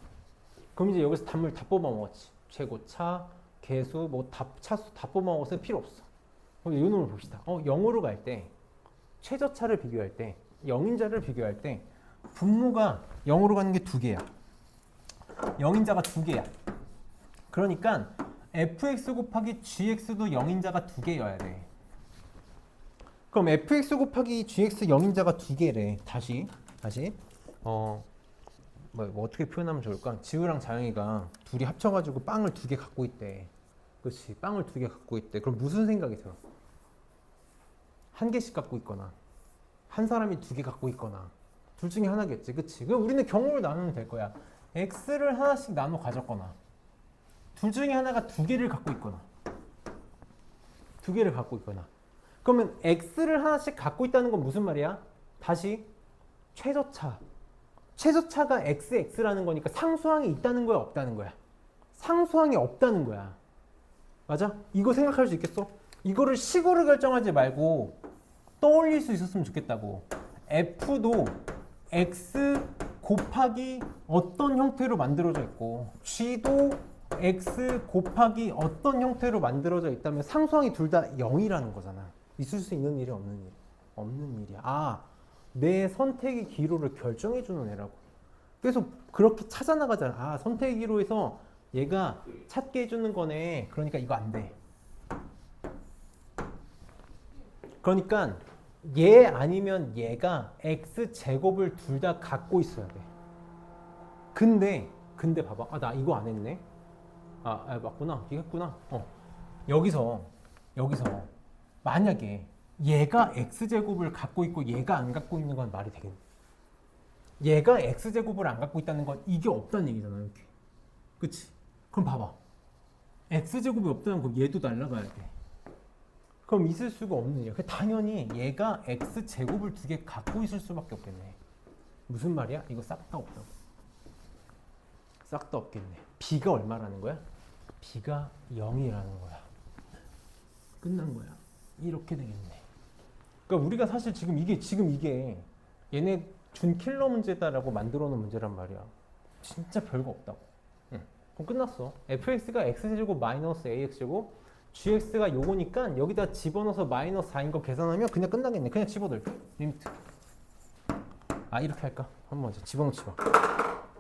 그럼 이제 여기서 단물 다 뽑아 먹었지. 최고차, 개수, 뭐 차수 다 뽑아 먹어서 필요 없어. 그럼 이 놈을 봅시다. 0으로 갈 때 최저차를 비교할 때 0인자를 비교할 때 분모가 0으로 가는 게 2개야. 0인자가 2개야. 그러니까 fx 곱하기 gx도 0인자가 2개여야 돼. 그럼 fx 곱하기 gx 0인자가 2개래. 다시 뭐 어떻게 표현하면 좋을까? 지우랑 자영이가 둘이 합쳐가지고 빵을 2개 갖고 있대. 그렇지. 빵을 2개 갖고 있대. 그럼 무슨 생각이 들어? 한 개씩 갖고 있거나 한 사람이 2개 갖고 있거나 둘 중에 하나겠지. 그치? 그럼 우리는 경우를 나누면 될 거야. x를 하나씩 나눠 가졌거나 둘 중에 하나가 2개를 갖고 있거나 2개를 갖고 있거나. 그러면 x를 하나씩 갖고 있다는 건 무슨 말이야? 다시 최저차가 x라는 거니까 상수항이 있다는 거야, 없다는 거야? 상수항이 없다는 거야. 맞아? 이거 생각할 수 있겠어? 이거를 식으로 결정하지 말고 떠올릴 수 있었으면 좋겠다고. f도 x 곱하기 어떤 형태로 만들어져 있고 g도 x 곱하기 어떤 형태로 만들어져 있다면 상수항이 둘 다 0이라는 거잖아. 있을 수 있는 일이 없는 일이야. 내 선택의 기로를 결정해 주는 애라고. 그래서 그렇게 찾아 나가잖아. 선택의 기로에서 얘가 찾게 해주는 거네. 그러니까 이거 안 돼. 그러니까 얘 아니면 얘가 x 제곱을 둘 다 갖고 있어야 돼. 근데 봐봐. 나 이거 안 했네. 맞구나. 이거 했구나. 여기서 만약에 얘가 x제곱을 갖고 있고 얘가 안 갖고 있는 건 말이 되겠네. 얘가 x제곱을 안 갖고 있다는 건 이게 없다는 얘기잖아. 이렇게. 그치? 그럼 봐봐. x제곱이 없다는 건 얘도 날라가야 돼. 그럼 있을 수가 없는 일이야. 당연히 얘가 x제곱을 2개 갖고 있을 수밖에 없겠네. 무슨 말이야? 이거 싹 다 없다고. 싹 다 없겠네. b가 얼마라는 거야? b가 0이라는 거야. 끝난 거야. 이렇게 되겠네. 그러니까 우리가 사실 지금 이게 얘네 준 킬러 문제다라고 만들어 놓은 문제란 말이야. 진짜 별거 없다고. 그럼 끝났어. fx가 x제곱 마이너스 ax제곱 gx가 요거니까 여기다 집어넣어서 마이너스 4인 거 계산하면 그냥 끝나겠네. 그냥 집어넣을 리미트. 이렇게 할까? 한번 집어넣지 마.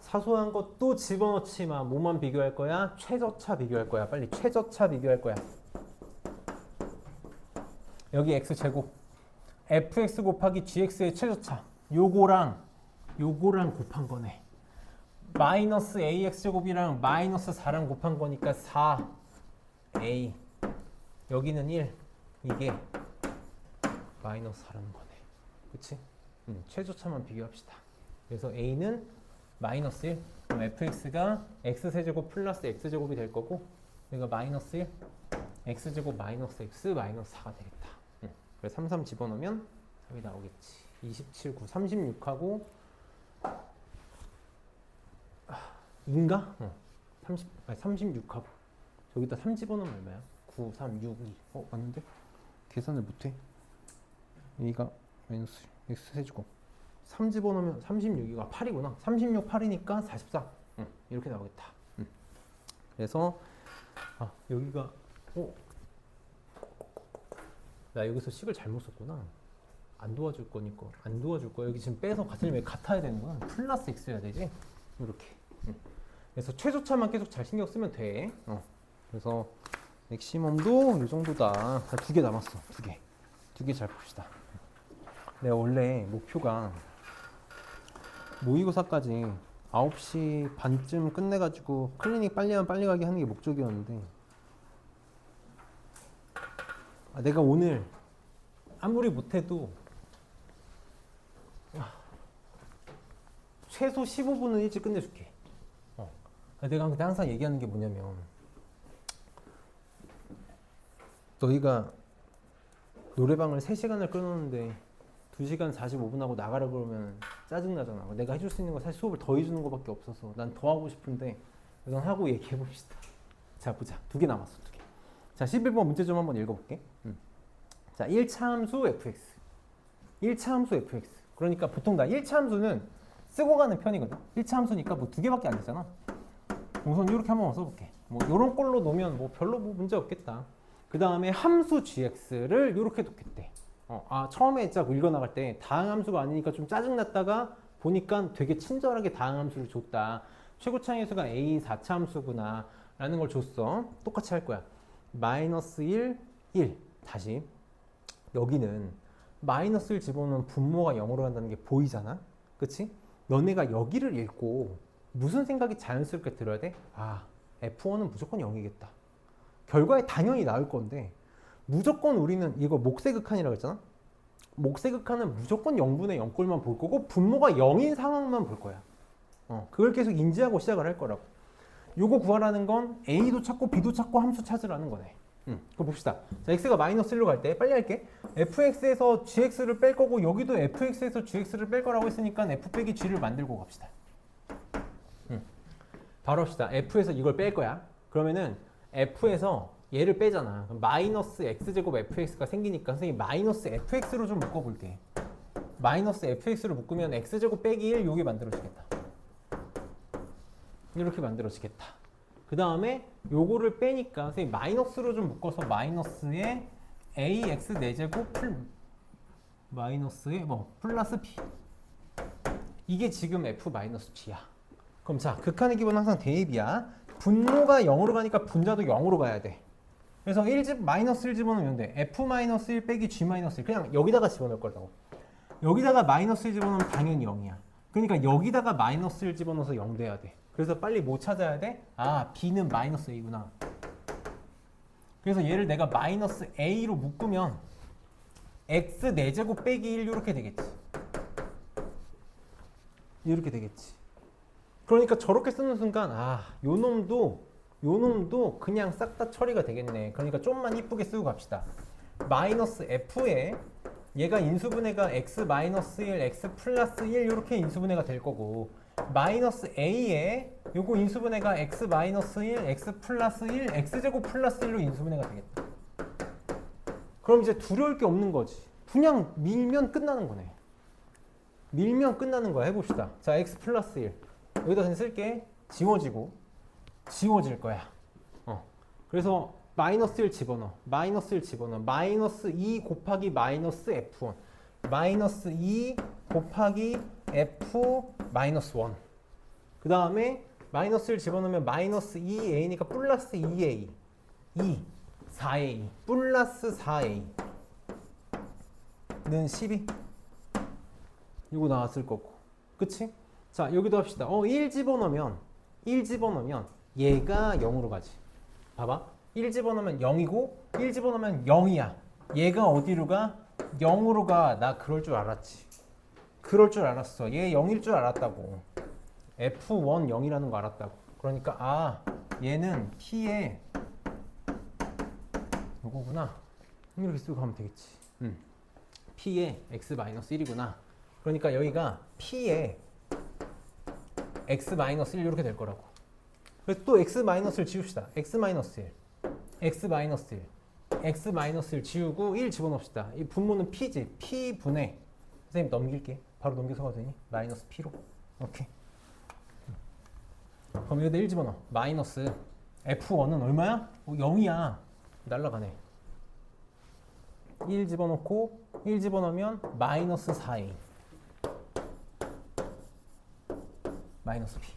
사소한 거 또 집어넣지 마. 뭐만 비교할 거야? 최저차 비교할 거야. 빨리 최저차 비교할 거야. 여기 x제곱 fx 곱하기 gx의 최저차 요거랑 곱한 거네. 마이너스 ax제곱이랑 마이너스 4랑 곱한 거니까 4a 여기는 1 이게 마이너스 4라는 거네. 그치? 최저차만 비교합시다. 그래서 a는 마이너스 1 그럼 fx가 x세제곱 플러스 x제곱이 될 거고 여기가 마이너스 1 x제곱 마이너스 x 마이너스 4가 되겠다. 그래서 33 집어넣으면 답이 나오겠지. 27, 9, 36하고 인가? 36하고 저기다 3 집어넣으면 얼마야? 9, 3, 6, 2 맞는데? 계산을 못해. A가 마이너스 x세제곱 3 집어넣으면 36이가 8이구나. 36, 8이니까 44. 이렇게 나오겠다. 그래서 여기가 나 여기서 식을 잘못 썼구나. 안 도와줄 거니까 안 도와줄 거야. 여기 지금 빼서 같으면 왜 같아야 되는 거야? 플러스 x 해야 되지? 이렇게. 그래서 최소차만 계속 잘 신경 쓰면 돼. 그래서 맥시멈도 이 정도다. 두 개 남았어. 두 개 잘 봅시다. 내가 원래 목표가 모의고사까지 9시 반쯤 끝내가지고 클리닉 빨리 하면 빨리 가게 하는 게 목적이었는데 내가 오늘 아무리 못해도 최소 15분은 일찍 끝내줄게. 내가 근데 항상 얘기하는 게 뭐냐면 너희가 노래방을 3시간을 끊었는데 2시간 45분 하고 나가라 그러면 짜증나잖아. 내가 해줄 수 있는 건 사실 수업을 더 해주는 것밖에 없어서 난 더 하고 싶은데 이건 하고 얘기해봅시다. 자 보자. 2개 남았어. 2개. 자 11번 문제 좀 한번 읽어볼게. 자 1차 함수 fx 1차 함수 fx 그러니까 보통 다 1차 함수는 쓰고 가는 편이거든. 1차 함수니까 뭐 2개밖에 안 되잖아. 우선 이렇게 한번 써볼게. 뭐 이런 꼴로 놓으면 뭐 별로 뭐 문제 없겠다. 그 다음에 함수 gx를 이렇게 놓겠대. 처음에 딱 읽어나갈 때 다항 함수가 아니니까 좀 짜증났다가 보니까 되게 친절하게 다항 함수를 줬다. 최고차항 수가 a 4차 함수구나 라는 걸 줬어. 똑같이 할 거야. 마이너스 1, 1 다시 여기는 마이너스 1 집어넣으면 분모가 0으로 간다는 게 보이잖아. 그치? 너네가 여기를 읽고 무슨 생각이 자연스럽게 들어야 돼? F1은 무조건 0이겠다. 결과에 당연히 나올 건데 무조건 우리는 이거 목세극한이라고 했잖아. 목세극한은 무조건 0분의 0꼴만 볼 거고 분모가 0인 상황만 볼 거야. 그걸 계속 인지하고 시작을 할 거라고. 요거 구하라는 건 A도 찾고 B도 찾고 함수 찾으라는 거네. 그거 봅시다. 자, X가 마이너스 1로 갈 때 빨리 할게. fx에서 gx를 뺄 거고 여기도 fx에서 gx를 뺄 거라고 했으니까 f 빼기 g를 만들고 갑시다. 바로 합시다. f에서 이걸 뺄 거야. 그러면은 f에서 얘를 빼잖아. 그럼 마이너스 x제곱 fx가 생기니까 선생님 마이너스 fx로 좀 묶어볼게. 마이너스 fx로 묶으면 x제곱 빼기 1 요게 만들어지겠다. 이렇게 만들어지겠다. 그 다음에 요거를 빼니까 선생님 마이너스로 좀 묶어서 마이너스에 ax 4제곱 마이너스에 플러스 b 이게 지금 f 마이너스 b야. 그럼 자 극한의 기본 항상 대입이야. 분모가 0으로 가니까 분자도 0으로 가야 돼. 그래서 마이너스 1 집어넣으면 돼. f 마이너스 1 빼기 g 마이너스 1 그냥 여기다가 집어넣을 거라고. 여기다가 마이너스 1 집어넣으면 당연히 0이야. 그러니까 여기다가 마이너스 1 집어넣어서 0 돼야 돼. 그래서 빨리 뭐 찾아야 돼? b는 마이너스 a구나. 그래서 얘를 내가 마이너스 a로 묶으면 x 4제곱 빼기 1 이렇게 되겠지. 이렇게 되겠지. 그러니까 저렇게 쓰는 순간 요 놈도 그냥 싹 다 처리가 되겠네. 그러니까 좀만 이쁘게 쓰고 갑시다. 마이너스 f에 얘가 인수분해가 x 마이너스 1, x 플러스 1 이렇게 인수분해가 될 거고 마이너스 a에 요거 인수분해가 x 마이너스 1, x 플러스 1, x제곱 플러스 1로 인수분해가 되겠다. 그럼 이제 두려울 게 없는 거지. 그냥 밀면 끝나는 거네. 밀면 끝나는 거야. 해봅시다. 자, x 플러스 1 여기다 그냥 쓸게. 지워질 거야. 그래서 마이너스 1 집어넣어. 마이너스 1 집어넣어. 마이너스 2 곱하기 마이너스 f1 마이너스 2 곱하기 f 마이너스 1 그 다음에 마이너스 1 집어넣으면 마이너스 2a니까 플러스 2a 4a 플러스 4a는 12 이거 나왔을 거고 그치? 자 여기도 합시다. 1 집어넣으면 얘가 0으로 가지. 봐봐 1 집어넣으면 0이고 1 집어넣으면 0이야. 얘가 어디로 가? 0으로 가. 나 그럴 줄 알았지. 그럴 줄 알았어. 얘 0일 줄 알았다고. F1 0이라는 거 알았다고. 그러니까 얘는 P에 요거구나. 이렇게 쓰고 가면 되겠지. P에 x-1이구나. 그러니까 여기가 P에 x-1 이렇게 될 거라고. 그래서 또 x-1을 지웁시다. x-1 x-1 지우고 1 집어넣읍시다. 이 분모는 P지. P분의 선생님 넘길게. 바로 넘겨서 가도 되니? 마이너스 P로. 오케이. 그럼 여기다 1 집어넣어. 마이너스 F1은 얼마야? 0이야. 날라가네. 1 집어넣고 1 집어넣으면 마이너스 4A. 마이너스 P.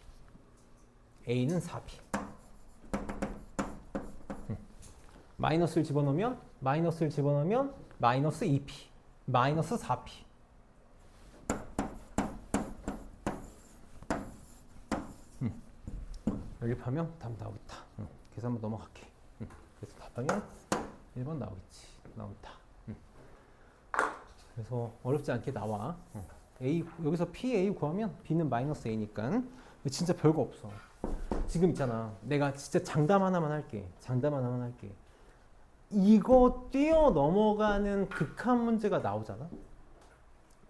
A는 4P. 마이너스를 집어넣으면 마이너스 2P. 마이너스 4P. 연립하면 답 나오겠다. 계산 한번 넘어갈게. 그래서 답하면 1번 나오겠지. 나온다. 그래서 어렵지 않게 나와. A, 여기서 PA 구하면 B는 마이너스 A니까 진짜 별거 없어. 지금 있잖아. 내가 진짜 장담 하나만 할게. 이거 뛰어넘어가는 극한 문제가 나오잖아.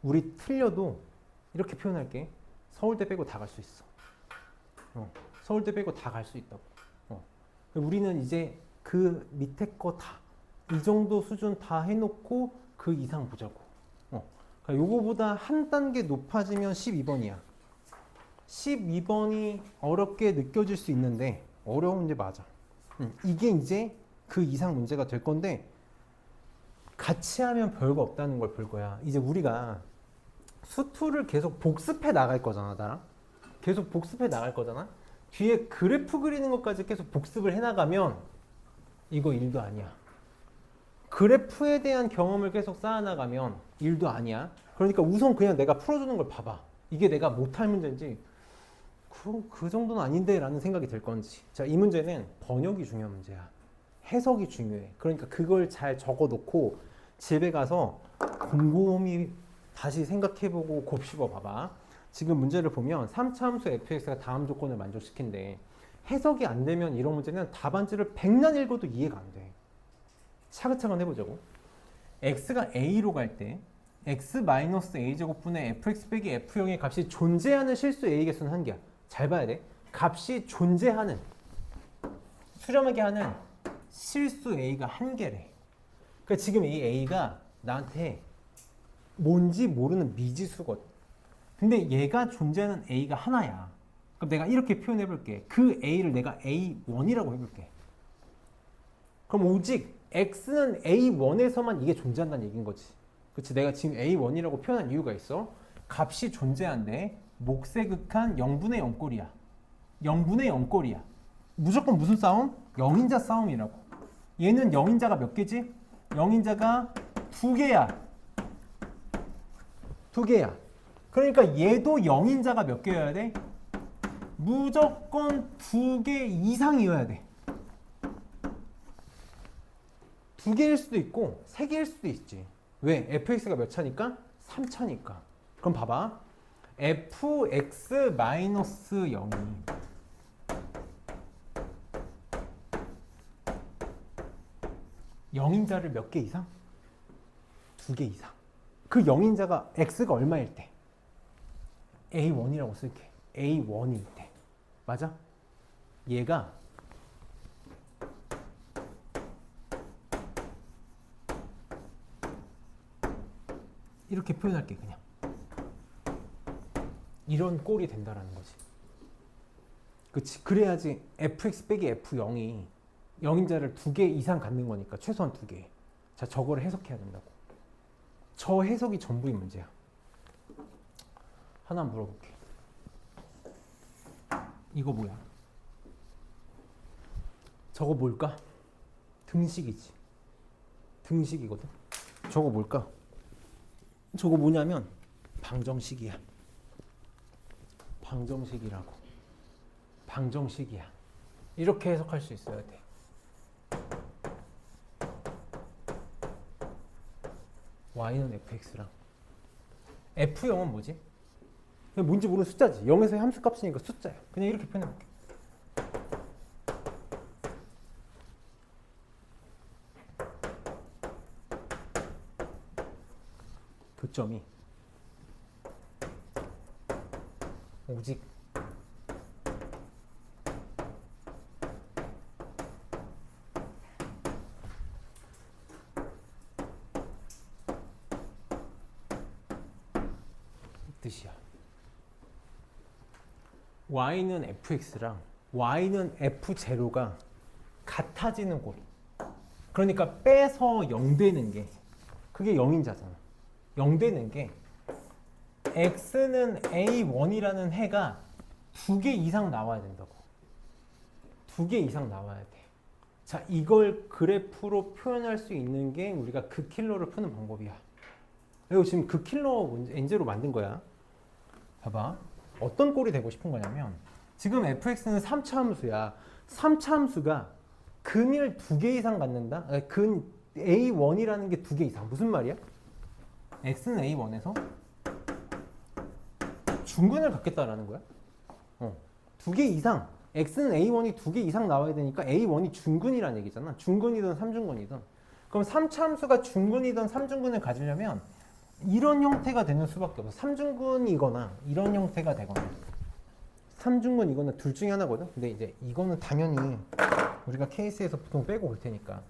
우리 틀려도 이렇게 표현할게. 서울대 빼고 다 갈 수 있어. 서울대 빼고 다 갈 수 있다고. 우리는 이제 그 밑에 거 다, 이 정도 수준 다 해놓고 그 이상 보자고. 그러니까 요거보다 한 단계 높아지면 12번이야. 12번이 어렵게 느껴질 수 있는데 어려운 문제 맞아. 이게 이제 그 이상 문제가 될 건데 같이 하면 별거 없다는 걸 볼 거야. 이제 우리가 수투를 계속 복습해 나갈 거잖아, 나랑. 계속 복습해 나갈 거잖아. 뒤에 그래프 그리는 것까지 계속 복습을 해나가면 이거 일도 아니야. 그래프에 대한 경험을 계속 쌓아나가면 일도 아니야. 그러니까 우선 그냥 내가 풀어주는 걸 봐봐. 이게 내가 못할 문제인지 그 정도는 아닌데 라는 생각이 들 건지. 자, 이 문제는 번역이 중요한 문제야. 해석이 중요해. 그러니까 그걸 잘 적어놓고 집에 가서 곰곰이 다시 생각해보고 곱씹어 봐봐. 지금 문제를 보면 3차 함수 fx가 다음 조건을 만족시킨대. 해석이 안 되면 이런 문제는 답안지를 100난 읽어도 이해가 안 돼. 차근차근 해보자고. x가 a로 갈 때 x-a제곱분의 fx 빼기 f0의 값이 존재하는 실수 a 개수는 한 개야. 잘 봐야 돼. 값이 존재하는, 수렴하게 하는 실수 a가 한 개래. 그러니까 지금 이 a가 나한테 뭔지 모르는 미지수거든. 근데 얘가 존재하는 a가 하나야. 그럼 내가 이렇게 표현해 볼게. 그 a를 내가 a1이라고 해볼게. 그럼 오직 x는 a1에서만 이게 존재한다는 얘기인 거지. 그치? 내가 지금 a1이라고 표현한 이유가 있어. 값이 존재한데 몫의 극한 0분의 0꼴이야. 0분의 0꼴이야. 무조건 무슨 싸움? 영인자 싸움이라고. 얘는 영인자가 몇 개지? 영인자가 2개야. 2개야. 그러니까 얘도 영인자가 몇 개여야 돼? 무조건 2개 이상이어야 돼. 2개일 수도 있고 3개일 수도 있지. 왜? fx가 몇 차니까? 3차니까. 그럼 봐봐. fx-0이 영인자를 몇 개 이상? 2개 이상. 그 영인자가 x가 얼마일 때? a1이라고 쓸게. a1일 때. 맞아? 얘가 이렇게 표현할게. 그냥 이런 꼴이 된다라는 거지. 그치? 그래야지 fx 빼기 f0이 영인자를 2개 이상 갖는 거니까 최소한 2개. 자, 저거를 해석해야 된다고. 저 해석이 전부인 문제야. 하나 물어볼게. 이거 뭐야? 저거 뭘까? 등식이지. 등식이거든. 저거 뭘까? 저거 뭐냐면 방정식이야. 방정식이라고. 방정식이야. 이렇게 해석할 수 있어야 돼. y는 fx랑 f0은 뭐지? 그냥 뭔지 모르는 숫자지. 0에서의 함수값이니까 숫자야. 그냥 이렇게 표현해볼게. 교점이 오직 y는 fx랑 y는 f0가 같아지는 꼴. 그러니까 빼서 0 되는 게 그게 0인자잖아. 0 되는 게 x는 a1이라는 해가 2개 이상 나와야 된다고. 2개 이상 나와야 돼. 자, 이걸 그래프로 표현할 수 있는 게 우리가 극킬러를 푸는 방법이야. 그리고 지금 극킬러 엔제로 만든 거야. 봐봐. 어떤 꼴이 되고 싶은 거냐면 지금 fx는 3차 함수야. 3차 함수가 근을 2개 이상 갖는다? 근 a1이라는 게 2개 이상. 무슨 말이야? x는 a1에서 중근을 갖겠다라는 거야. 2개 이상. x는 a1이 2개 이상 나와야 되니까 a1이 중근이라는 얘기잖아. 중근이든 3중근이든. 그럼 3차 함수가 중근이든 3중근을 가지려면 이런 형태가 되는 수밖에 없어. 3중근이거나 이런 형태가 되거나 3중근이거나 둘 중에 하나거든. 근데 이제 이거는 당연히 우리가 케이스에서 보통 빼고 올 테니까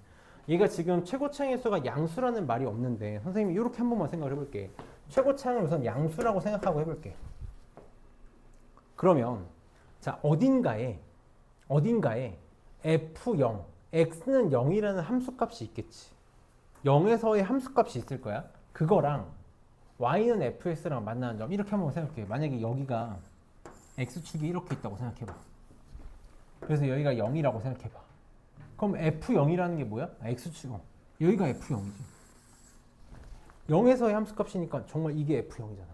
얘가 지금 최고차항의 수가 양수라는 말이 없는데 선생님이 이렇게 한 번만 생각을 해볼게. 최고차항을 우선 양수라고 생각하고 해볼게. 그러면 자 어딘가에 f0 x는 0이라는 함수값이 있겠지. 0에서의 함수값이 있을 거야. 그거랑 y는 fx랑 만나는 점 이렇게 한번 생각해. 만약에 여기가 x축이 이렇게 있다고 생각해봐. 그래서 여기가 0이라고 생각해봐. 그럼 f0이라는 게 뭐야? x축. 여기가 f0이지. 0에서의 함수값이니까 정말 이게 f0이잖아.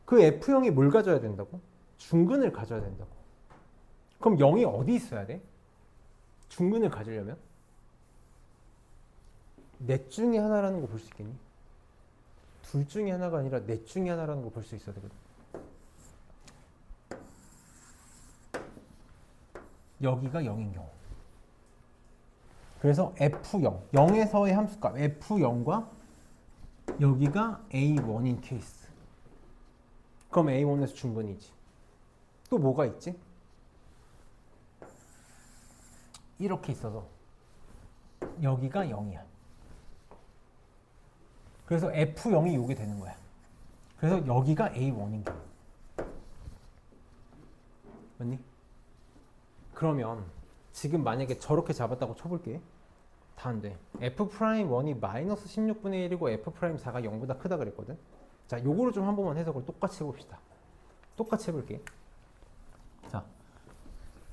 그 f0이 뭘 가져야 된다고? 중근을 가져야 된다고. 그럼 0이 어디 있어야 돼? 중근을 가지려면? 넷 중에 하나라는 거 볼 수 있겠니? 둘 중에 하나가 아니라 넷 중에 하나라는 거 볼 수 있어야 되거든. 여기가 0인 경우. 그래서 f0, 0에서의 함수값 f0과 여기가 a1인 케이스. 그럼 a1에서 중근이지. 또 뭐가 있지? 이렇게 있어서 여기가 0이야. 그래서 f0이 요게 되는 거야. 그래서 여기가 a1인 경우. 맞니? 그러면 지금 만약에 저렇게 잡았다고 쳐볼게. 다 안 돼. f'1이 마이너스 16분의 1이고 f'4가 0보다 크다 그랬거든. 자, 요거를 좀 한 번만 해석을 똑같이 해봅시다. 똑같이 해볼게. 자,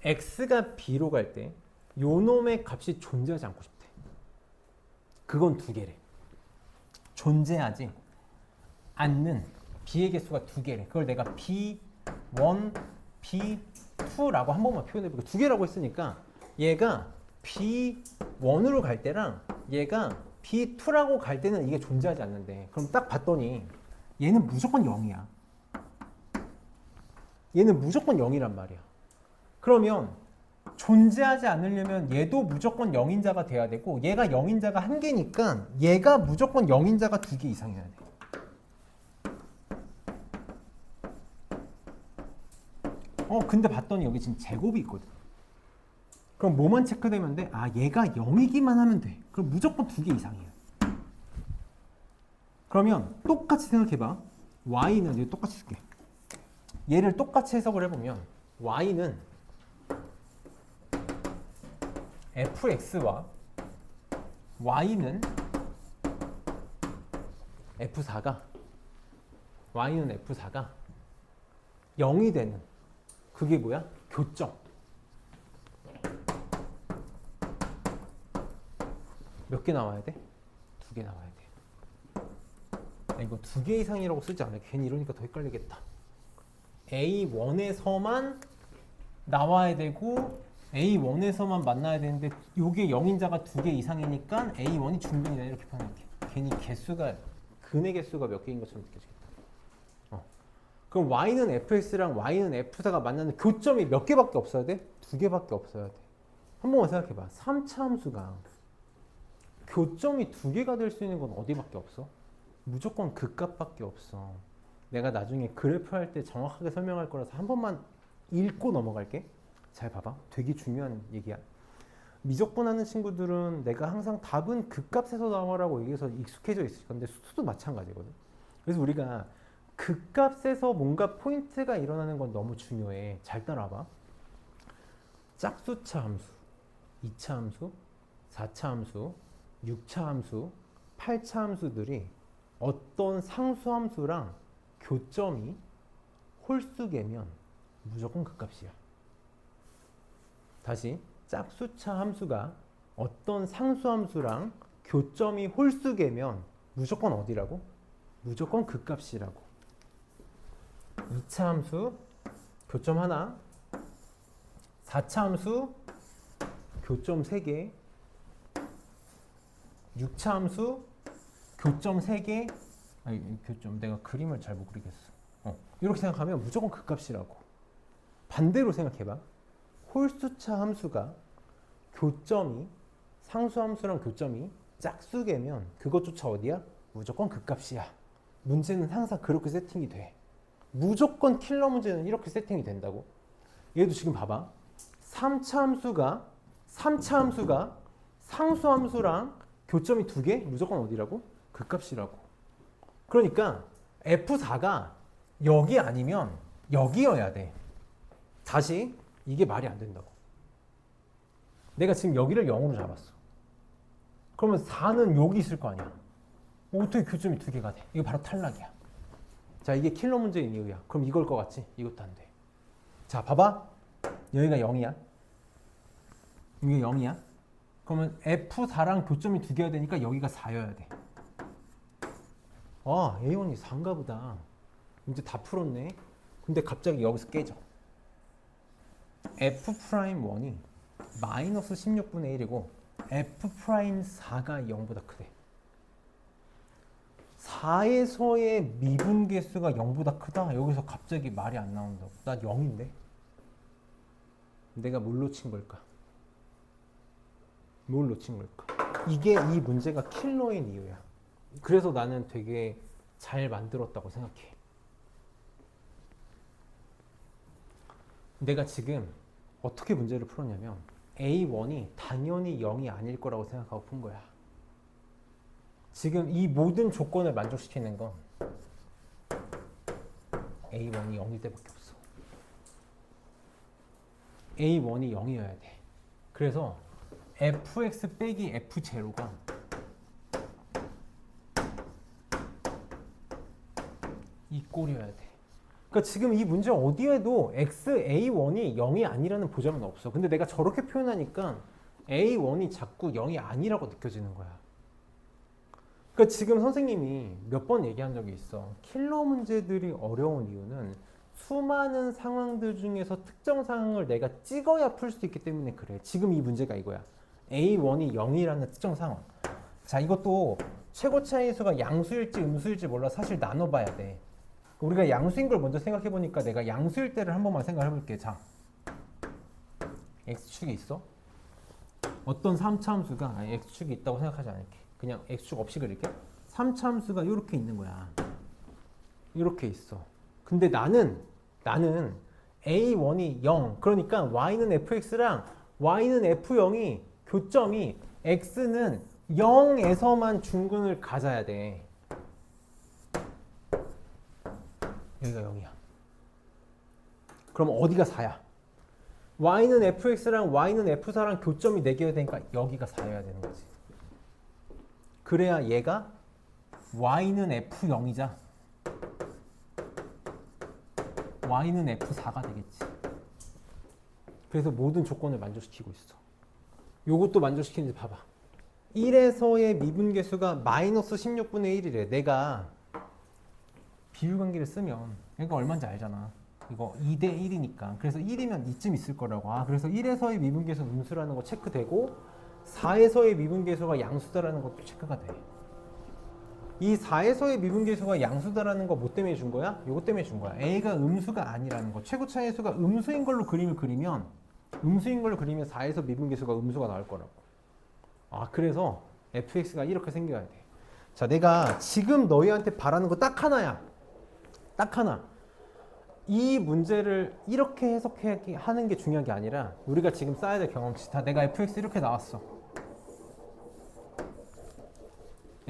x가 b로 갈 때 요 놈의 값이 존재하지 않고 싶대. 그건 두 개래. 존재하지 않는 b의 개수가 두 개래. 그걸 내가 b1, b2라고 한 번만 표현해볼게. 두 개라고 했으니까 얘가 b1으로 갈 때랑 얘가 b2라고 갈 때는 이게 존재하지 않는데, 그럼 딱 봤더니 얘는 무조건 0이야. 얘는 무조건 0이란 말이야. 그러면 존재하지 않으려면 얘도 무조건 0인자가 돼야 되고, 얘가 0인자가 한 개니까 얘가 무조건 0인자가 두 개 이상이어야 돼. 근데 봤더니 여기 지금 제곱이 있거든. 그럼 뭐만 체크되면 돼? 아, 얘가 0이기만 하면 돼. 그럼 무조건 두 개 이상이에요. 그러면 똑같이 생각해봐. y는 이거 똑같이 쓸게. 얘를 똑같이 해석을 해보면 y는 fx와 y는 f4가 0이 되는, 그게 뭐야? 교점. 몇 개 나와야 돼? 두 개 나와야 돼. 이거 두 개 이상이라고 쓰지 않아. 괜히 이러니까 더 헷갈리겠다. A1에서만 나와야 되고 A1에서만 만나야 되는데 요게 0인자가 두 개 이상이니까 A1이 중근이다 이렇게 표현할게. 괜히 개수가, 근의 개수가 몇 개인 것처럼 느껴지겠다. 그럼 Y는 fx랑 Y는 f4가 만나는 교점이 몇 개밖에 없어야 돼? 두 개밖에 없어야 돼. 한 번만 생각해봐. 3차 함수가 교점이 두 개가 될 수 있는 건 어디밖에 없어? 무조건 그 값밖에 없어. 내가 나중에 그래프 할 때 정확하게 설명할 거라서 한 번만 읽고 넘어갈게. 잘 봐봐. 되게 중요한 얘기야. 미적분 하는 친구들은 내가 항상 답은 그 값에서 나와라고 얘기해서 익숙해져 있을 건데 수도 마찬가지거든. 그래서 우리가 극값에서 뭔가 포인트가 일어나는 건 너무 중요해. 잘 따라와봐. 짝수차 함수, 2차 함수, 4차 함수, 6차 함수, 8차 함수들이 어떤 상수 함수랑 교점이 홀수계면 무조건 극값이야. 다시, 짝수차 함수가 어떤 상수 함수랑 교점이 홀수계면 무조건 어디라고? 무조건 극값이라고. 2차 함수 교점 하나, 4차 함수 교점 3개, 6차 함수 교점 3개. 아니, 교점 내가 그림을 잘 못 그리겠어. 이렇게 생각하면 무조건 극값이라고. 반대로 생각해봐. 홀수차 함수가 교점이 상수 함수랑 교점이 짝수계면 그것조차 어디야? 무조건 극값이야. 문제는 항상 그렇게 세팅이 돼. 무조건 킬러 문제는 이렇게 세팅이 된다고. 얘도 지금 봐봐. 3차 함수가 상수 함수랑 교점이 2개? 무조건 어디라고? 극값이라고. 그러니까 F4가 여기 아니면 여기여야 돼. 다시, 이게 말이 안 된다고. 내가 지금 여기를 0으로 잡았어. 그러면 4는 여기 있을 거 아니야. 어떻게 교점이 2개가 돼? 이거 바로 탈락이야. 자, 이게 킬러 문제인 이유야. 그럼 이걸 것 같지? 이것도 안 돼. 자, 봐봐. 여기가 0이야. 이게 0이야. 그러면 F4랑 교점이 2개가 되니까 여기가 4여야 돼. 아, A1이 4인가 보다. 이제 다 풀었네. 근데 갑자기 여기서 깨져. F'1이 마이너스 16분의 1이고 F'4가 0보다 크대. 4에서의 미분계수가 0보다 크다? 여기서 갑자기 말이 안 나온다고. 나 0인데? 내가 뭘 놓친 걸까? 뭘 놓친 걸까? 이게 이 문제가 킬러인 이유야. 그래서 나는 되게 잘 만들었다고 생각해. 내가 지금 어떻게 문제를 풀었냐면 A1이 당연히 0이 아닐 거라고 생각하고 푼 거야. 지금 이 모든 조건을 만족시키는 건 A1이 0일 때밖에 없어. A1이 0이어야 돼. 그래서 fx 빼기 f0가 이 꼴이어야 돼. 그러니까 지금 이 문제 어디에도 A1이 0이 아니라는 보장은 없어. 근데 내가 저렇게 표현하니까 A1이 자꾸 0이 아니라고 느껴지는 거야. 그러니까 지금 선생님이 몇 번 얘기한 적이 있어. 킬러 문제들이 어려운 이유는 수많은 상황들 중에서 특정 상황을 내가 찍어야 풀 수 있기 때문에 그래. 지금 이 문제가 이거야. A1이 0이라는 특정 상황. 자, 이것도 최고차의 수가 양수일지 음수일지 몰라. 사실 나눠봐야 돼. 우리가 양수인 걸 먼저 생각해보니까 내가 양수일 때를 한 번만 생각해볼게. 자, x축이 있어? 어떤 3차 함수가 x축이 있다고 생각하지 않을게. 그냥 x축 없이 그릴게. 3차 함수가 이렇게 있는 거야. 이렇게 있어. 근데 나는 a1이 0. 그러니까 y는 fx랑 y는 f0이 교점이 x는 0에서만 중근을 가져야 돼. 여기가 0이야. 그럼 어디가 4야? y는 fx랑 y는 f4랑 교점이 4개여야 되니까 여기가 4여야 되는 거지. 그래야 얘가 y는 f0이자 y는 f4가 되겠지. 그래서 모든 조건을 만족시키고 있어. 요것도 만족시키는지 봐봐. 1에서의 미분계수가 마이너스 16분의 1이래. 내가 비율관계를 쓰면 얘가 얼마인지 알잖아. 이거 2대 1이니까. 그래서 1이면 이쯤 있을 거라고. 그래서 1에서의 미분계수 음수라는 거 체크되고 4에서의 미분계수가 양수다라는 것도 체크가 돼. 이 4에서의 미분계수가 양수다라는 거 뭐 때문에 준 거야? 요거 때문에 준 거야. A가 음수가 아니라는 거. 최고차의 수가 음수인 걸로 그림을 그리면 4에서 미분계수가 음수가 나올 거라고. 그래서 fx가 이렇게 생겨야 돼. 자, 내가 지금 너희한테 바라는 거 딱 하나야. 딱 하나. 이 문제를 이렇게 해석하는 게 중요한 게 아니라 우리가 지금 쌓아야 될 경험치. 다 내가 fx 이렇게 나왔어.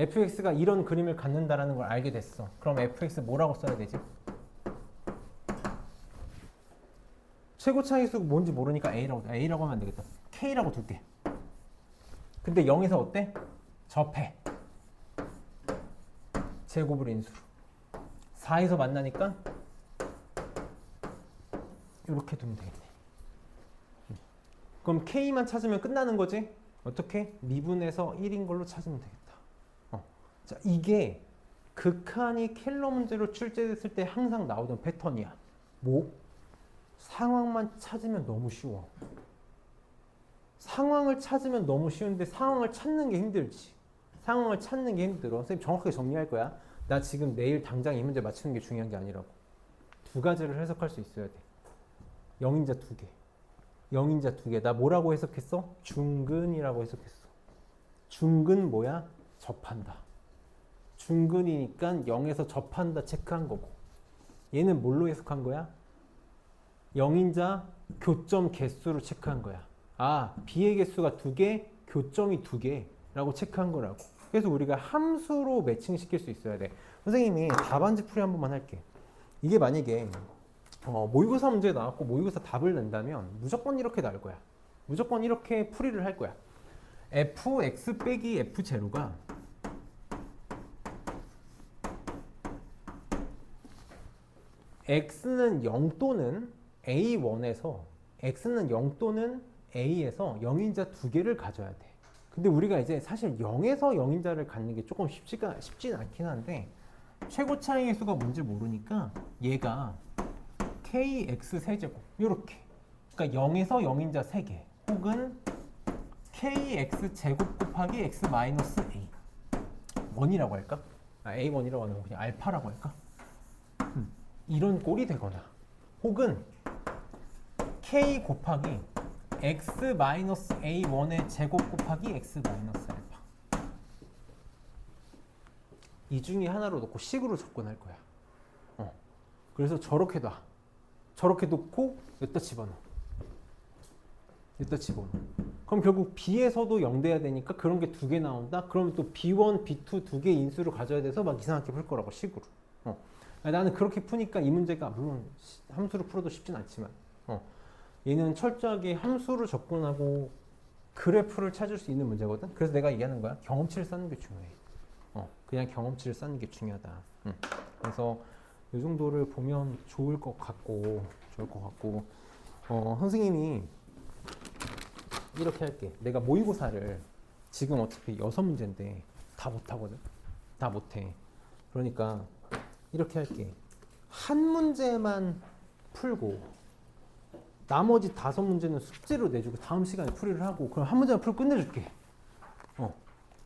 fx가 이런 그림을 갖는다라는 걸 알게 됐어. 그럼 fx 뭐라고 써야 되지? 최고 차이수가 뭔지 모르니까 a라고 하면 안 되겠다. k라고 둘게. 근데 0에서 어때? 접해. 제곱을 인수로. 4에서 만나니까 이렇게 두면 되겠네. 그럼 k만 찾으면 끝나는 거지? 어떻게? 미분에서 1인 걸로 찾으면 되겠다. 자, 이게 극한이 켈러 문제로 출제됐을 때 항상 나오던 패턴이야. 뭐? 상황만 찾으면 너무 쉬워. 상황을 찾으면 너무 쉬운데 상황을 찾는 게 힘들지. 상황을 찾는 게 힘들어. 선생님 정확하게 정리할 거야. 나 지금 내일 당장 이 문제 맞추는 게 중요한 게 아니라고. 두 가지를 해석할 수 있어야 돼. 영인자 두 개. 영인자 두 개. 나 뭐라고 해석했어? 중근이라고 해석했어. 중근 뭐야? 접한다. 중근이니까 0에서 접한다 체크한 거고. 얘는 뭘로 해석한 거야? 영인자 교점 개수로 체크한 거야. 아, B의 개수가 2개, 교점이 2개라고 체크한 거라고. 그래서 우리가 함수로 매칭시킬 수 있어야 돼. 선생님이 답안지 풀이 한 번만 할게. 이게 만약에 모의고사 문제 나왔고 모의고사 답을 낸다면 무조건 이렇게 나올 거야. 무조건 이렇게 풀이를 할 거야. fx 빼기 f0가 x는 0 또는 a1에서 x는 0 또는 a에서 영인자 두 개를 가져야 돼. 근데 우리가 이제 사실 0에서 영인자를 갖는 게 조금 쉽진 않긴 한데 최고 차이의 수가 뭔지 모르니까 얘가 kx 세제곱 요렇게, 그러니까 0에서 영인자 3개 혹은 kx 제곱 곱하기 x 마이너스 a 1이라고 할까? a1이라고 하는 거 그냥 알파라고 할까? 이런 꼴이 되거나 혹은 k 곱하기 x 마이너스 a1의 제곱 곱하기 x 마이너스 알파, 이 중에 하나로 놓고 식으로 접근할 거야. 그래서 저렇게 놔. 저렇게 놓고 여기다 집어넣어. 여기다 집어넣어. 그럼 결국 B에서도 0 돼야 되니까 그런 게 두 개 나온다? 그러면 또 B1, B2 두 개 인수를 가져야 돼서 막 이상하게 풀 거라고, 식으로. 나는 그렇게 푸니까 이 문제가 물론 함수로 풀어도 쉽진 않지만 얘는 철저하게 함수로 접근하고 그래프를 찾을 수 있는 문제거든. 그래서 내가 얘기하는 거야. 경험치를 쌓는 게 중요해. 그냥 경험치를 쌓는 게 중요하다. 그래서 이 정도를 보면 좋을 것 같고 선생님이 이렇게 할게. 내가 모의고사를 지금 어차피 6문제인데 다 못하거든. 다 못해. 그러니까 이렇게 할게. 한 문제만 풀고 나머지 5문제는 숙제로 내주고 다음 시간에 풀이를 하고, 그럼 한 문제만 풀고 끝내줄게.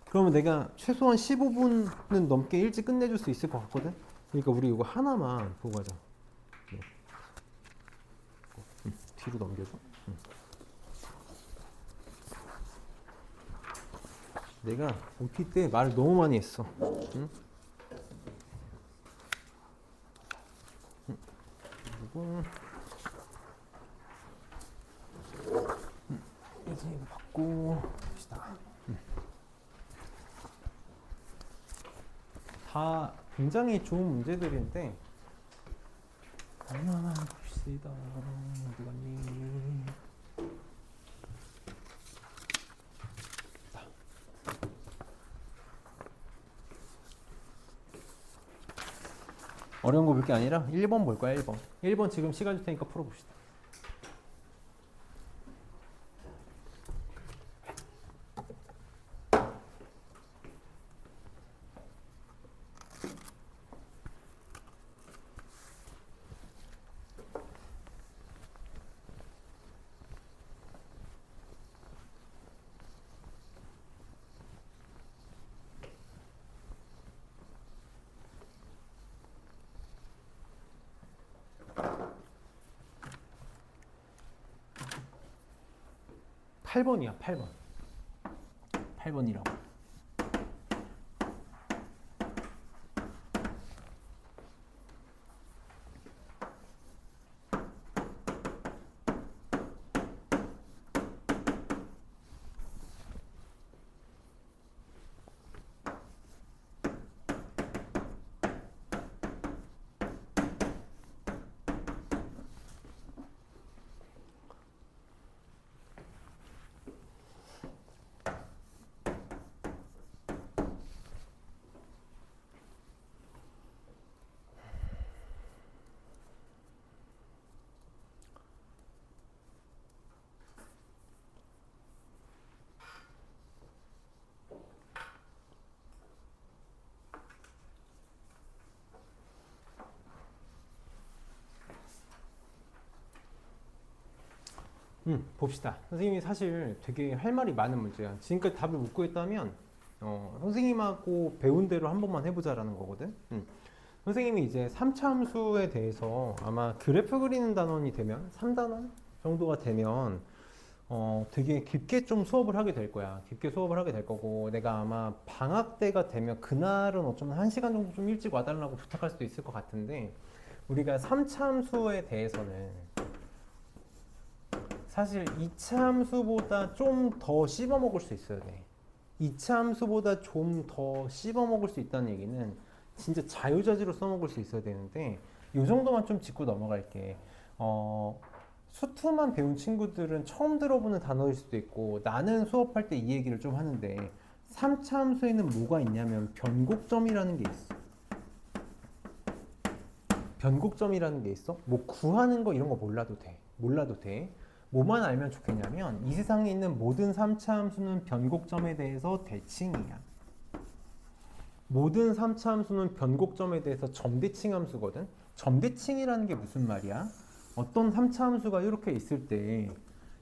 그러면 내가 최소한 15분은 넘게 일찍 끝내줄 수 있을 것 같거든. 그러니까 우리 이거 하나만 보고 가자. 뒤로 넘겨줘. 내가 OT 때 말을 너무 많이 했어. 그리고 이제 이거 받고 봅시다. 다 굉장히 좋은 문제들인데 하나만 봅시다. 어디 갔니? 어려운 거 볼 게 아니라 1번 볼 거야. 1번 지금 시간 줄 테니까 풀어봅시다. 팔 8번이야. 8번. 8번이라고. 봅시다. 선생님이 사실 되게 할 말이 많은 문제야. 지금까지 답을 못 구했다면 선생님하고 배운 대로 한 번만 해보자라는 거거든. 선생님이 이제 3차 함수에 대해서 아마 그래프 그리는 단원이 되면 3단원 정도가 되면 되게 깊게 좀 수업을 하게 될 거야. 깊게 수업을 하게 될 거고 내가 아마 방학 때가 되면 그날은 어쩌면 1시간 정도 좀 일찍 와달라고 부탁할 수도 있을 것 같은데 우리가 3차 함수에 대해서는 사실 2차 함수보다 좀 더 씹어 먹을 수 있어야 돼. 2차 함수보다 좀 더 씹어 먹을 수 있다는 얘기는 진짜 자유자재로 써먹을 수 있어야 되는데 이 정도만 좀 짚고 넘어갈게. 수투만 배운 친구들은 처음 들어보는 단어일 수도 있고 나는 수업할 때 이 얘기를 좀 하는데 3차 함수에는 뭐가 있냐면 변곡점이라는 게 있어. 변곡점이라는 게 있어. 뭐 구하는 거 이런 거 몰라도 돼. 몰라도 돼. 뭐만 알면 좋겠냐면 이 세상에 있는 모든 3차 함수는 변곡점에 대해서 대칭이야. 모든 3차 함수는 변곡점에 대해서 점대칭 함수거든. 점대칭이라는 게 무슨 말이야? 어떤 3차 함수가 이렇게 있을 때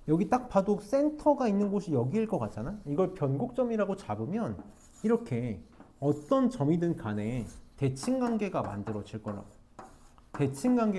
여기 딱 봐도 센터가 있는 곳이 여기일 것 같잖아? 이걸 변곡점이라고 잡으면 이렇게 어떤 점이든 간에 대칭 관계가 만들어질 거라고. 대칭 관계